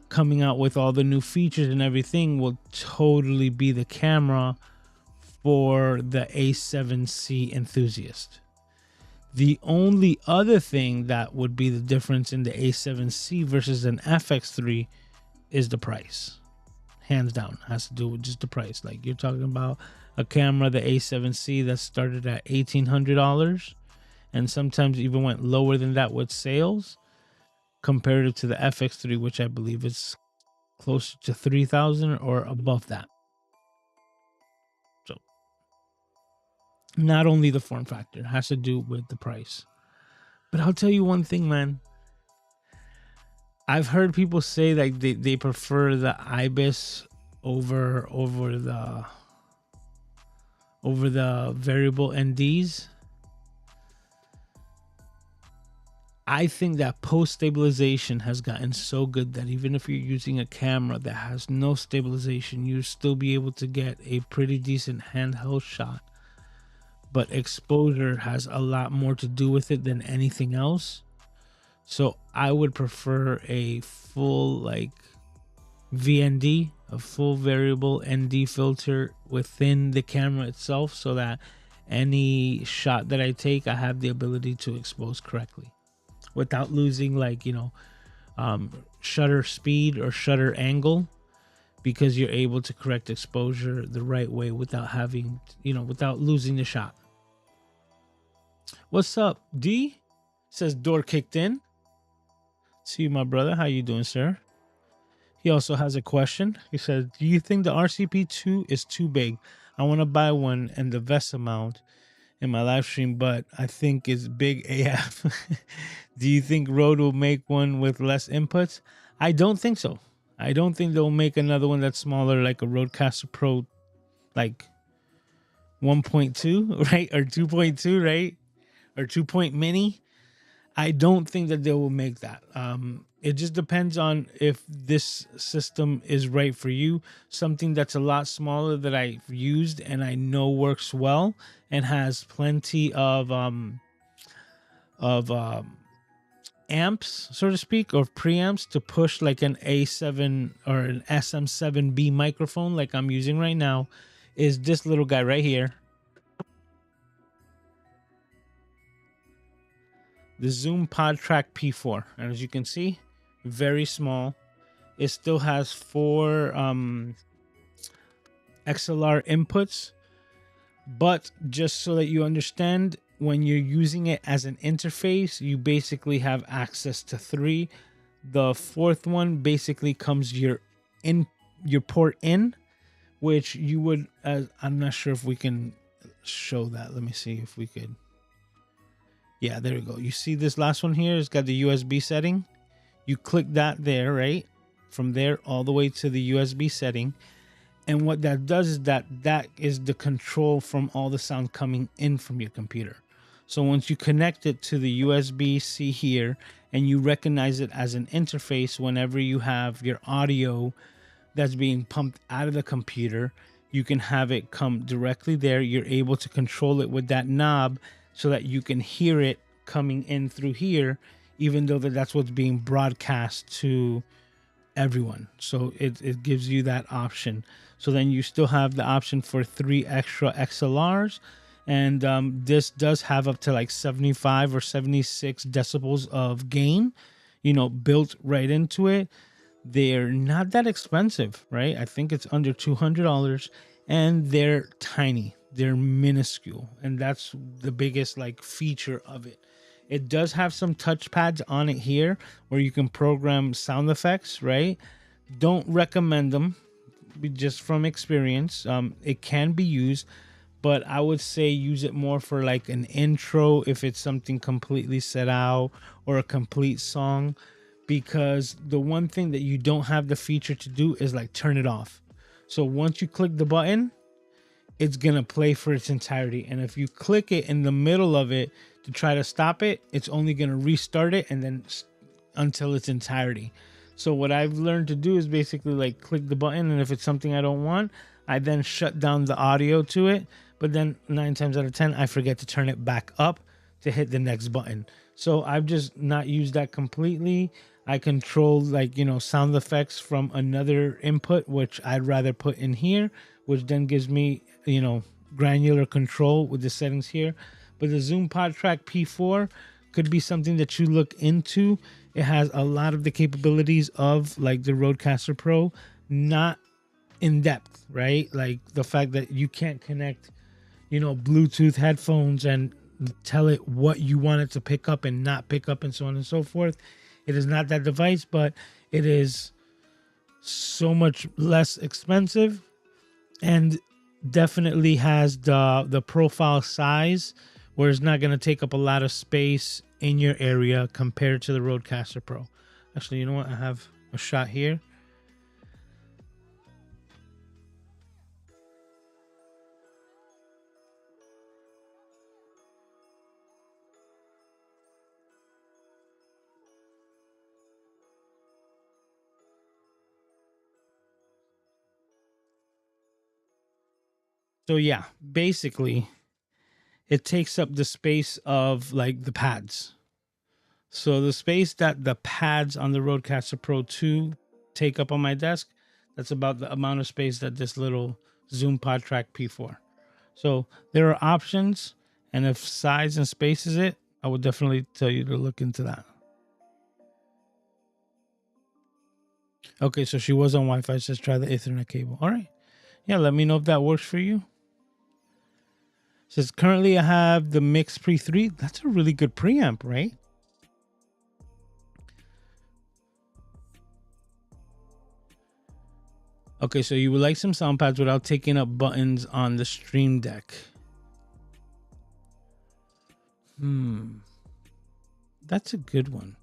coming out with all the new features and everything will totally be the camera for the A7C enthusiast. The only other thing that would be the difference in the A7C versus an FX3 is the price. Hands down, has to do with just the price. Like, you're talking about a camera, the A7C, that started at $1,800 and sometimes even went lower than that with sales, comparative to the FX3, which I believe is closer to $3,000 or above that. So not only the form factor, it has to do with the price. But I'll tell you one thing, man. I've heard people say that they prefer the IBIS over the variable NDs. I think that post stabilization has gotten so good that even if you're using a camera that has no stabilization, you still be able to get a pretty decent handheld shot. But exposure has a lot more to do with it than anything else. So I would prefer a full like VND, a full variable ND filter within the camera itself, so that any shot that I take, I have the ability to expose correctly without losing, like, shutter speed or shutter angle, because you're able to correct exposure the right way without having, without losing the shot. What's up, D? Says door kicked in. See you, my brother. How you doing, sir? He also has a question. He says, do you think the RCP2 is too big? I want to buy one and the VESA mount in my live stream, but I think it's big AF. Do you think Rode will make one with less inputs? I don't think so. I don't think they'll make another one that's smaller, like a Rodecaster Pro, like 1.2, right? Or 2.2, right? Or 2 point mini. I don't think that they will make that. It just depends on if this system is right for you. Something that's a lot smaller that I've used and I know works well and has plenty of amps, so to speak, or preamps to push like an A7 or an SM7B microphone like I'm using right now, is this little guy right here. The Zoom PodTrack P4. And as you can see, very small. It still has 4 XLR inputs. But just so that you understand, when you're using it as an interface, you basically have access to 3. The 4th one basically comes your port in, which you would, I'm not sure if we can show that. Let me see if we could. Yeah, there we go. You see this last one here? It's got the USB setting. You click that there, right? From there all the way to the USB setting. And what that does is that is the control from all the sound coming in from your computer. So once you connect it to the USB-C here and you recognize it as an interface, whenever you have your audio that's being pumped out of the computer, you can have it come directly there. You're able to control it with that knob, so that you can hear it coming in through here, even though that's what's being broadcast to everyone. So it gives you that option. So then you still have the option for 3 extra XLRs. And this does have up to like 75 or 76 decibels of gain, built right into it. They're not that expensive, right? I think it's under $200, and they're tiny. They're minuscule, and that's the biggest feature of it. It does have some touch pads on it here where you can program sound effects, right? Don't recommend them, just from experience. It can be used, but I would say use it more for like an intro if it's something completely set out, or a complete song, because the one thing that you don't have the feature to do is like turn it off. So once you click the button, it's gonna play for its entirety, and if you click it in the middle of it to try to stop it, it's only gonna restart it and then until its entirety. So what I've learned to do is basically like click the button, and if it's something I don't want, I then shut down the audio to it. But then 9 times out of 10, I forget to turn it back up to hit the next button. So I've just not used that completely. I control like, sound effects from another input, which I'd rather put in here, which then gives me, granular control with the settings here. But the Zoom PodTrack P4 could be something that you look into. It has a lot of the capabilities of like the Rodecaster Pro, not in depth, right? Like the fact that you can't connect, Bluetooth headphones and tell it what you want it to pick up and not pick up and so on and so forth. It is not that device, but it is so much less expensive and definitely has the profile size where it's not going to take up a lot of space in your area compared to the Rodecaster Pro. Actually, you know what? I have a shot here. So yeah, basically it takes up the space of like the pads. So the space that the pads on the Rodecaster Pro 2 take up on my desk, that's about the amount of space that this little Zoom PodTrack P4. So there are options, and if size and space is it, I would definitely tell you to look into that. Okay, so she was on Wi-Fi, says try the Ethernet cable. All right. Yeah, let me know if that works for you. Says currently I have the Mix Pre 3. That's a really good preamp, right? Okay, so you would like some sound pads without taking up buttons on the Stream Deck. That's a good one.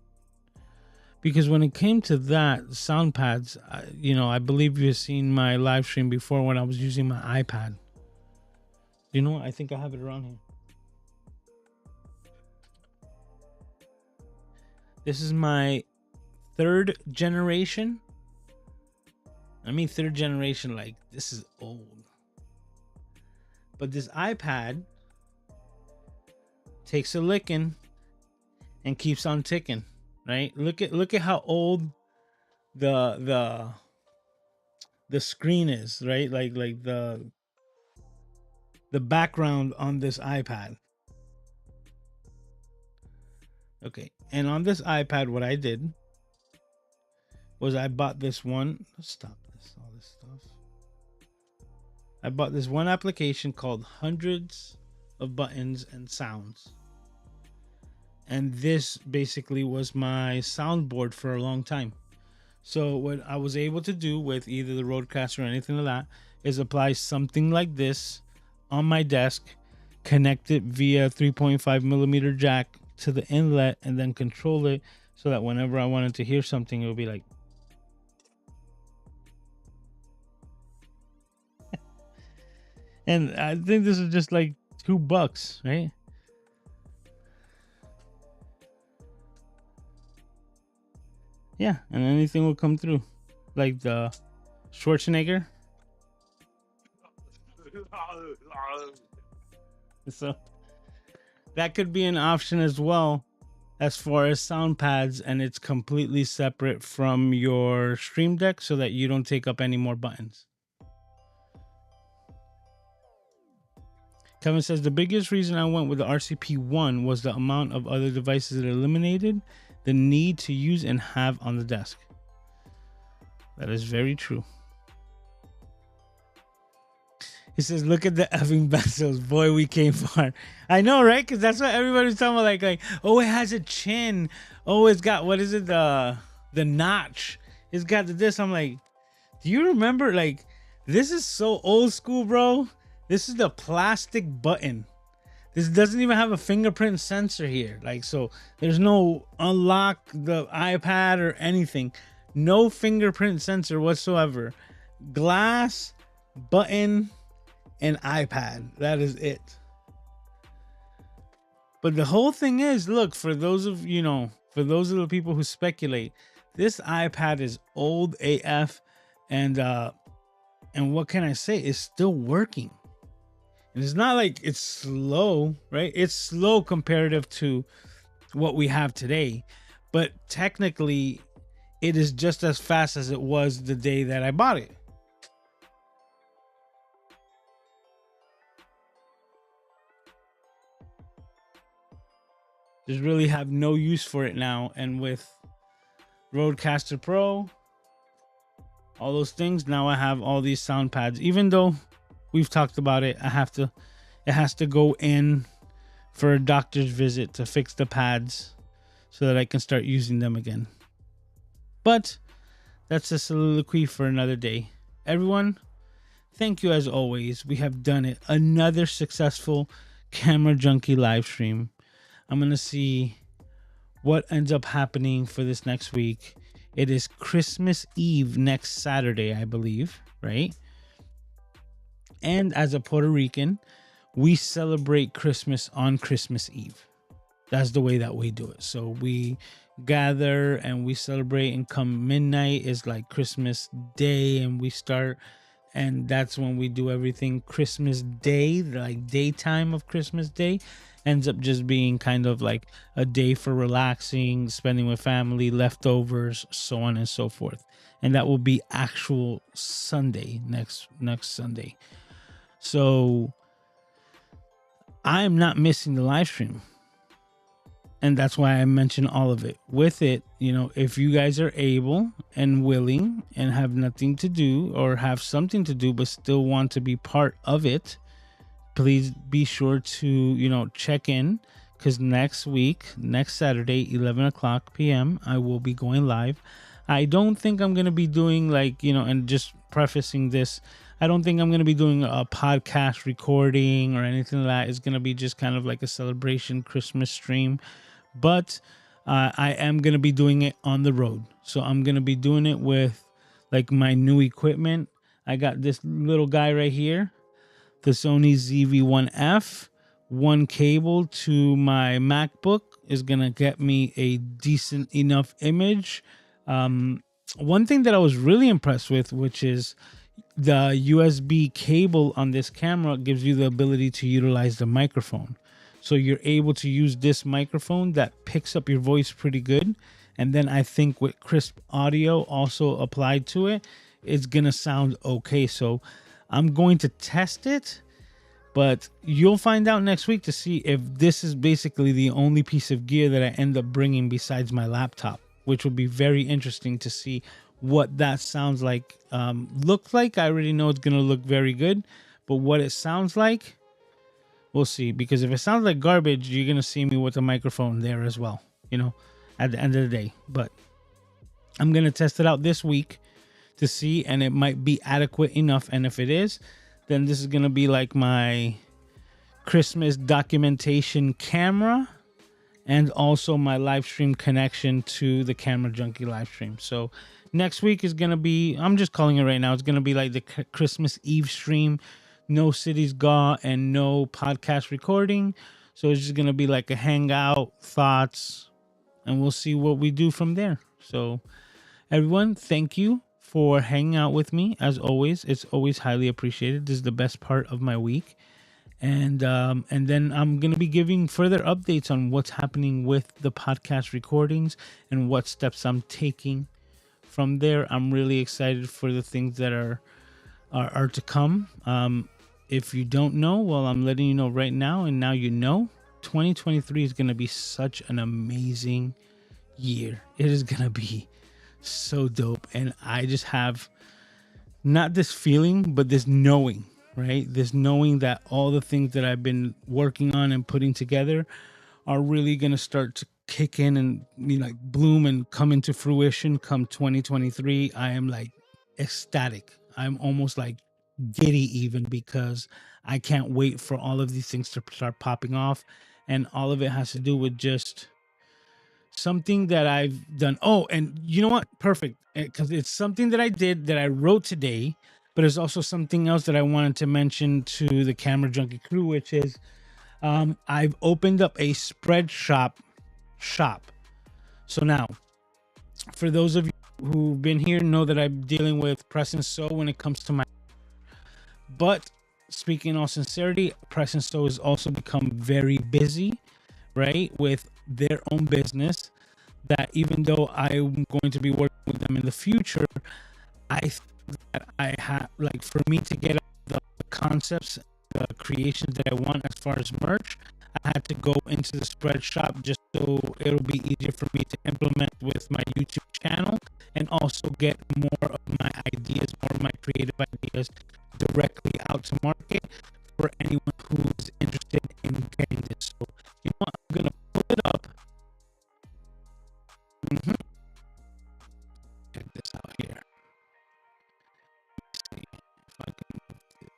Because when it came to that, sound pads, I believe you've seen my live stream before when I was using my iPad. You know what? I think I have it around here. This is my 3rd generation. I mean, 3rd generation, like this is old. But this iPad takes a licking and keeps on ticking, right? Look at how old the screen is, right? Like the background on this iPad. Okay, and on this iPad, what I did was I bought this one. Let's stop all this stuff. I bought this one application called Hundreds of Buttons and Sounds. And this basically was my soundboard for a long time. So what I was able to do with either the Rodecaster or anything like that is apply something like this on my desk, connect it via 3.5 millimeter jack to the inlet, and then control it so that whenever I wanted to hear something, it would be like. And I think this is just like $2, right? Yeah, and anything will come through, like the Schwarzenegger. So that could be an option as well, as far as sound pads, and it's completely separate from your Stream Deck so that you don't take up any more buttons. Kevin says the biggest reason I went with the RCP1 was the amount of other devices it eliminated the need to use and have on the desk. That is very true. He says, look at the effing bezels. Boy, we came far. I know, right? Because that's what everybody's talking about. Like, oh, it has a chin. Oh, it's got, what is it? The notch. It's got this. I'm like, do you remember? Like, this is so old school, bro. This is the plastic button. This doesn't even have a fingerprint sensor here. Like, so there's no unlock the iPad or anything. No fingerprint sensor whatsoever. Glass, button, and iPad. That is it. But the whole thing is, look, for those of, For those of the people who speculate, this iPad is old AF, and what can I say? It's still working. And it's not like it's slow, right? It's slow comparative to what we have today, but technically it is just as fast as it was the day that I bought it. Just really have no use for it now. And with Rodecaster Pro, all those things, now I have all these sound pads. Even though we've talked about it, it has to go in for a doctor's visit to fix the pads so that I can start using them again. But that's a soliloquy for another day. Everyone, thank you as always. We have done it. Another successful Camera Junkie live stream. I'm going to see what ends up happening for this next week. It is Christmas Eve next Saturday, I believe, right? And as a Puerto Rican, we celebrate Christmas on Christmas Eve. That's the way that we do it. So we gather and we celebrate, and come midnight is like Christmas Day, and we start, and that's when we do everything. Christmas Day, like daytime of Christmas Day, ends up just being kind of like a day for relaxing, spending with family, leftovers, so on and so forth. And that will be actual Sunday, next Sunday. So I am not missing the live stream. And that's why I mention all of it. With it, if you guys are able and willing and have nothing to do or have something to do but still want to be part of it, please be sure to, check in, because next Saturday, 11 o'clock p.m., I will be going live. I don't think I'm going to be doing and just prefacing this, I don't think I'm going to be doing a podcast recording or anything like that. It's going to be just kind of like a celebration Christmas stream. But I am going to be doing it on the road. So I'm going to be doing it with like my new equipment. I got this little guy right here, the Sony ZV-1F. One cable to my MacBook is going to get me a decent enough image. One thing that I was really impressed with, which is the USB cable on this camera, gives you the ability to utilize the microphone. So you're able to use this microphone that picks up your voice pretty good. And then I think with crisp audio also applied to it, it's going to sound okay. So I'm going to test it, but you'll find out next week to see if this is basically the only piece of gear that I end up bringing besides my laptop, which will be very interesting to see what that sounds like. Looks like, I already know it's going to look very good, but what it sounds like, we'll see. Because if it sounds like garbage, you're going to see me with a microphone there as well, at the end of the day. But I'm going to test it out this week to see, and it might be adequate enough. And if it is, then this is going to be like my Christmas documentation camera and also my live stream connection to the Camera Junkie live stream. So next week is going to be, I'm just calling it right now, it's going to be like the Christmas Eve stream. No C.I.T.Y.S.G.A.W and no podcast recording. So it's just going to be like a hangout, thoughts, and we'll see what we do from there. So everyone, thank you for hanging out with me. As always, it's always highly appreciated. This is the best part of my week. And then I'm going to be giving further updates on what's happening with the podcast recordings and what steps I'm taking from there. I'm really excited for the things that are to come. If you don't know, well, I'm letting you know right now, and now you know. 2023 is going to be such an amazing year. It is going to be so dope. And I just have not this feeling, but this knowing, right? This knowing that all the things that I've been working on and putting together are really going to start to kick in and like bloom and come into fruition come 2023. I am like ecstatic. I'm almost like giddy even, because I can't wait for all of these things to start popping off. And all of it has to do with just something that I've done. Oh, and you know what? Perfect. Because it's something that I did that I wrote today, but it's also something else that I wanted to mention to the Camera Junkie crew, which is I've opened up a shop So now, for those of you who've been here, know that I'm dealing with Press and Sew when it comes to my. But speaking in all sincerity, Press and Sew has also become very busy, right, with their own business. That even though I'm going to be working with them in the future, I think that I have, like, for me to get the concepts, the creations that I want as far as merch, I had to go into the spread shop just so it'll be easier for me to implement with my YouTube channel, and also get more of my ideas, more of my creative ideas directly out to market for anyone who's interested in getting this. So, you know what? I'm going to pull it up. Check this out here. Let's see if I can move this.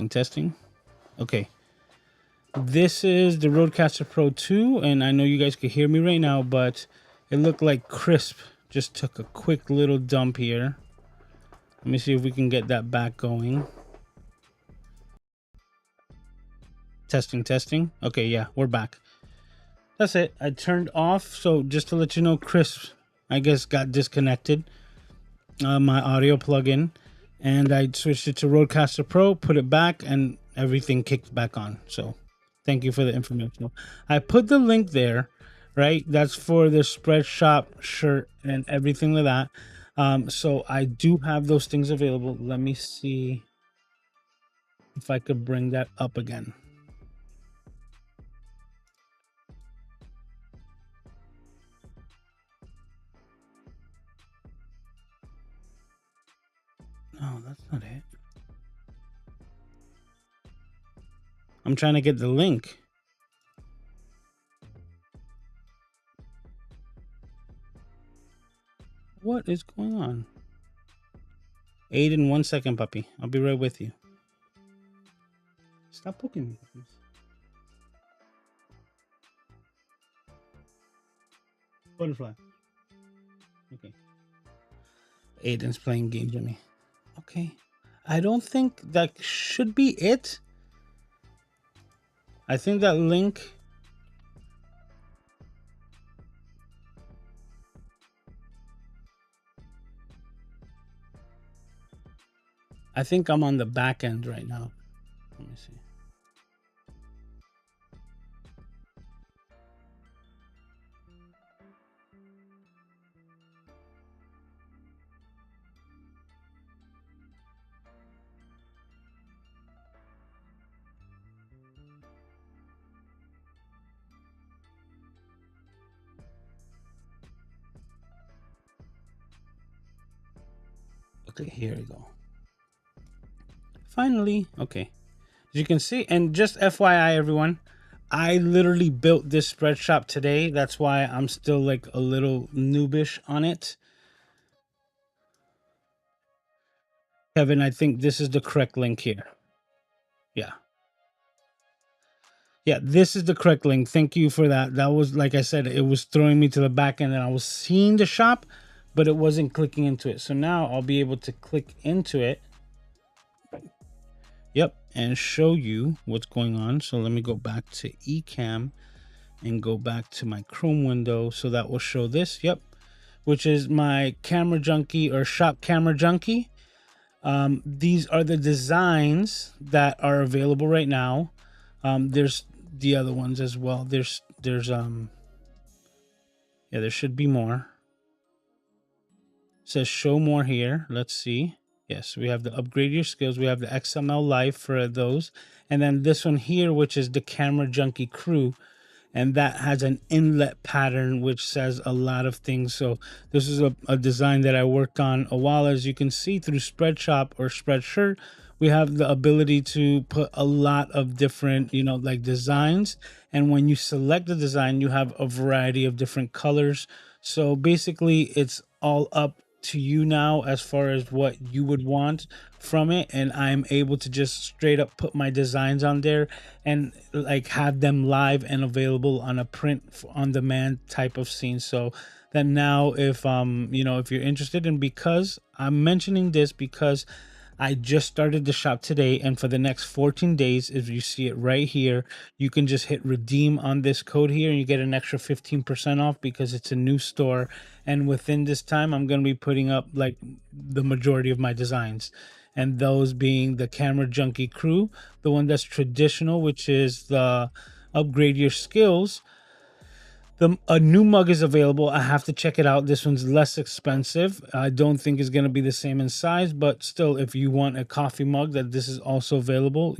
Testing. Okay. This is the Rodecaster Pro 2, and I know you guys can hear me right now, but it looked like Crisp just took a quick little dump here. Let me see if we can get that back going. Testing. Okay, yeah, we're back. That's it. I turned off, so just to let you know, Crisp, I guess, got disconnected. My audio plugin, and I switched it to Rodecaster Pro, put it back, and everything kicked back on. So thank you for the information. I put the link there, right? That's for the spread shop shirt and everything like that. So I do have those things available. Let me see if I could bring that up again. No, that's not it. I'm trying to get the link. What is going on? Aid in 1 second, puppy. I'll be right with you. Stop poking me, please. Butterfly. Okay. Aiden's playing games with me. Okay. I don't think that should be it. I think that link. I think I'm on the back end right now. Let me see. Okay, here we go. Finally, okay. As you can see, and just FYI, everyone, I literally built this spread shop today. That's why I'm still like a little noobish on it. Kevin, I think this is the correct link here. Yeah. Yeah, this is the correct link. Thank you for that. That was, like I said, it was throwing me to the back end and I was seeing the shop, but it wasn't clicking into it. So now I'll be able to click into it. Yep. And show you what's going on. So let me go back to Ecamm and go back to my Chrome window. So that will show this. Yep. Which is my Camera Junkie or Shop Camera Junkie. These are the designs that are available right now. There's the other ones as well. There's yeah, there should be more. It says show more here. Let's see. Yes, we have the upgrade your skills. We have the XML Live for those. And then this one here, which is the Camera Junkie Crew. And that has an inlet pattern which says a lot of things. So this is a design that I worked on a while. As you can see through Spreadshop or Spreadshirt, we have the ability to put a lot of different, like designs. And when you select the design, you have a variety of different colors. So basically it's all up to you now as far as what you would want from it, and I'm able to just straight up put my designs on there and like have them live and available on a print on demand type of scene. So that now if if you're interested, and because I'm mentioning this because I just started the shop today, and for the next 14 days, if you see it right here, you can just hit redeem on this code here and you get an extra 15% off because it's a new store. And within this time, I'm going to be putting up like the majority of my designs, and those being the Camera Junkie Crew, the one that's traditional, which is the upgrade your skills. A new mug is available. I have to check it out. This one's less expensive. I don't think it's going to be the same in size, but still, if you want a coffee mug, that this is also available.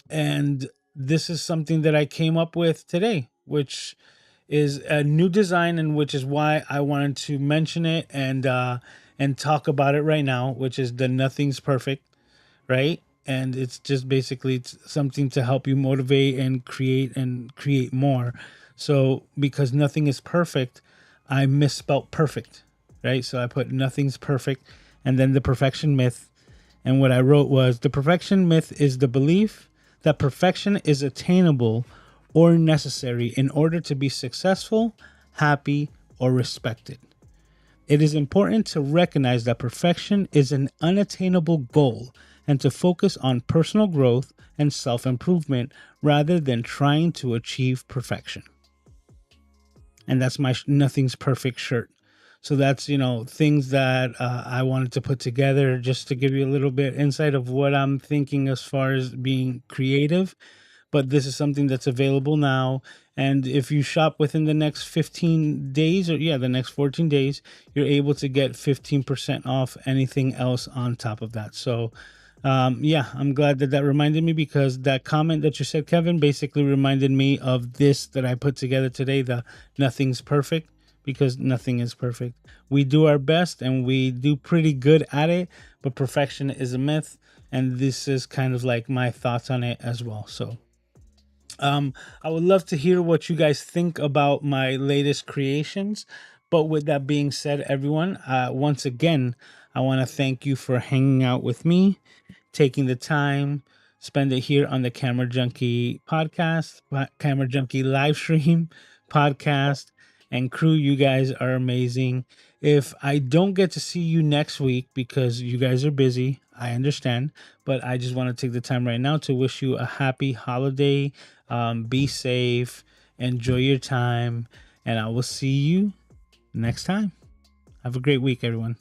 And this is something that I came up with today, which is a new design, and which is why I wanted to mention it and talk about it right now, which is the Nothing's Perfect, right? And it's just basically something to help you motivate and create more. So because nothing is perfect, I misspelt perfect, right? So I put nothing's perfect and then the perfection myth. And what I wrote was the perfection myth is the belief that perfection is attainable or necessary in order to be successful, happy, or respected. It is important to recognize that perfection is an unattainable goal and to focus on personal growth and self-improvement rather than trying to achieve perfection. And that's my Nothing's Perfect shirt. So that's, things that I wanted to put together just to give you a little bit insight of what I'm thinking as far as being creative. But this is something that's available now. And if you shop within the next 15 days, or the next 14 days, you're able to get 15% off anything else on top of that. So I'm glad that reminded me, because that comment that you said, Kevin, basically reminded me of this that I put together today, the Nothing's Perfect, because nothing is perfect. We do our best and we do pretty good at it, but perfection is a myth. And this is kind of like my thoughts on it as well. So I would love to hear what you guys think about my latest creations. But with that being said, everyone, once again, I want to thank you for hanging out with me, taking the time, spend it here on the Camera Junkie podcast, Camera Junkie live stream podcast, and crew. You guys are amazing. If I don't get to see you next week because you guys are busy, I understand, but I just want to take the time right now to wish you a happy holiday. Be safe, enjoy your time, and I will see you next time. Have a great week, everyone.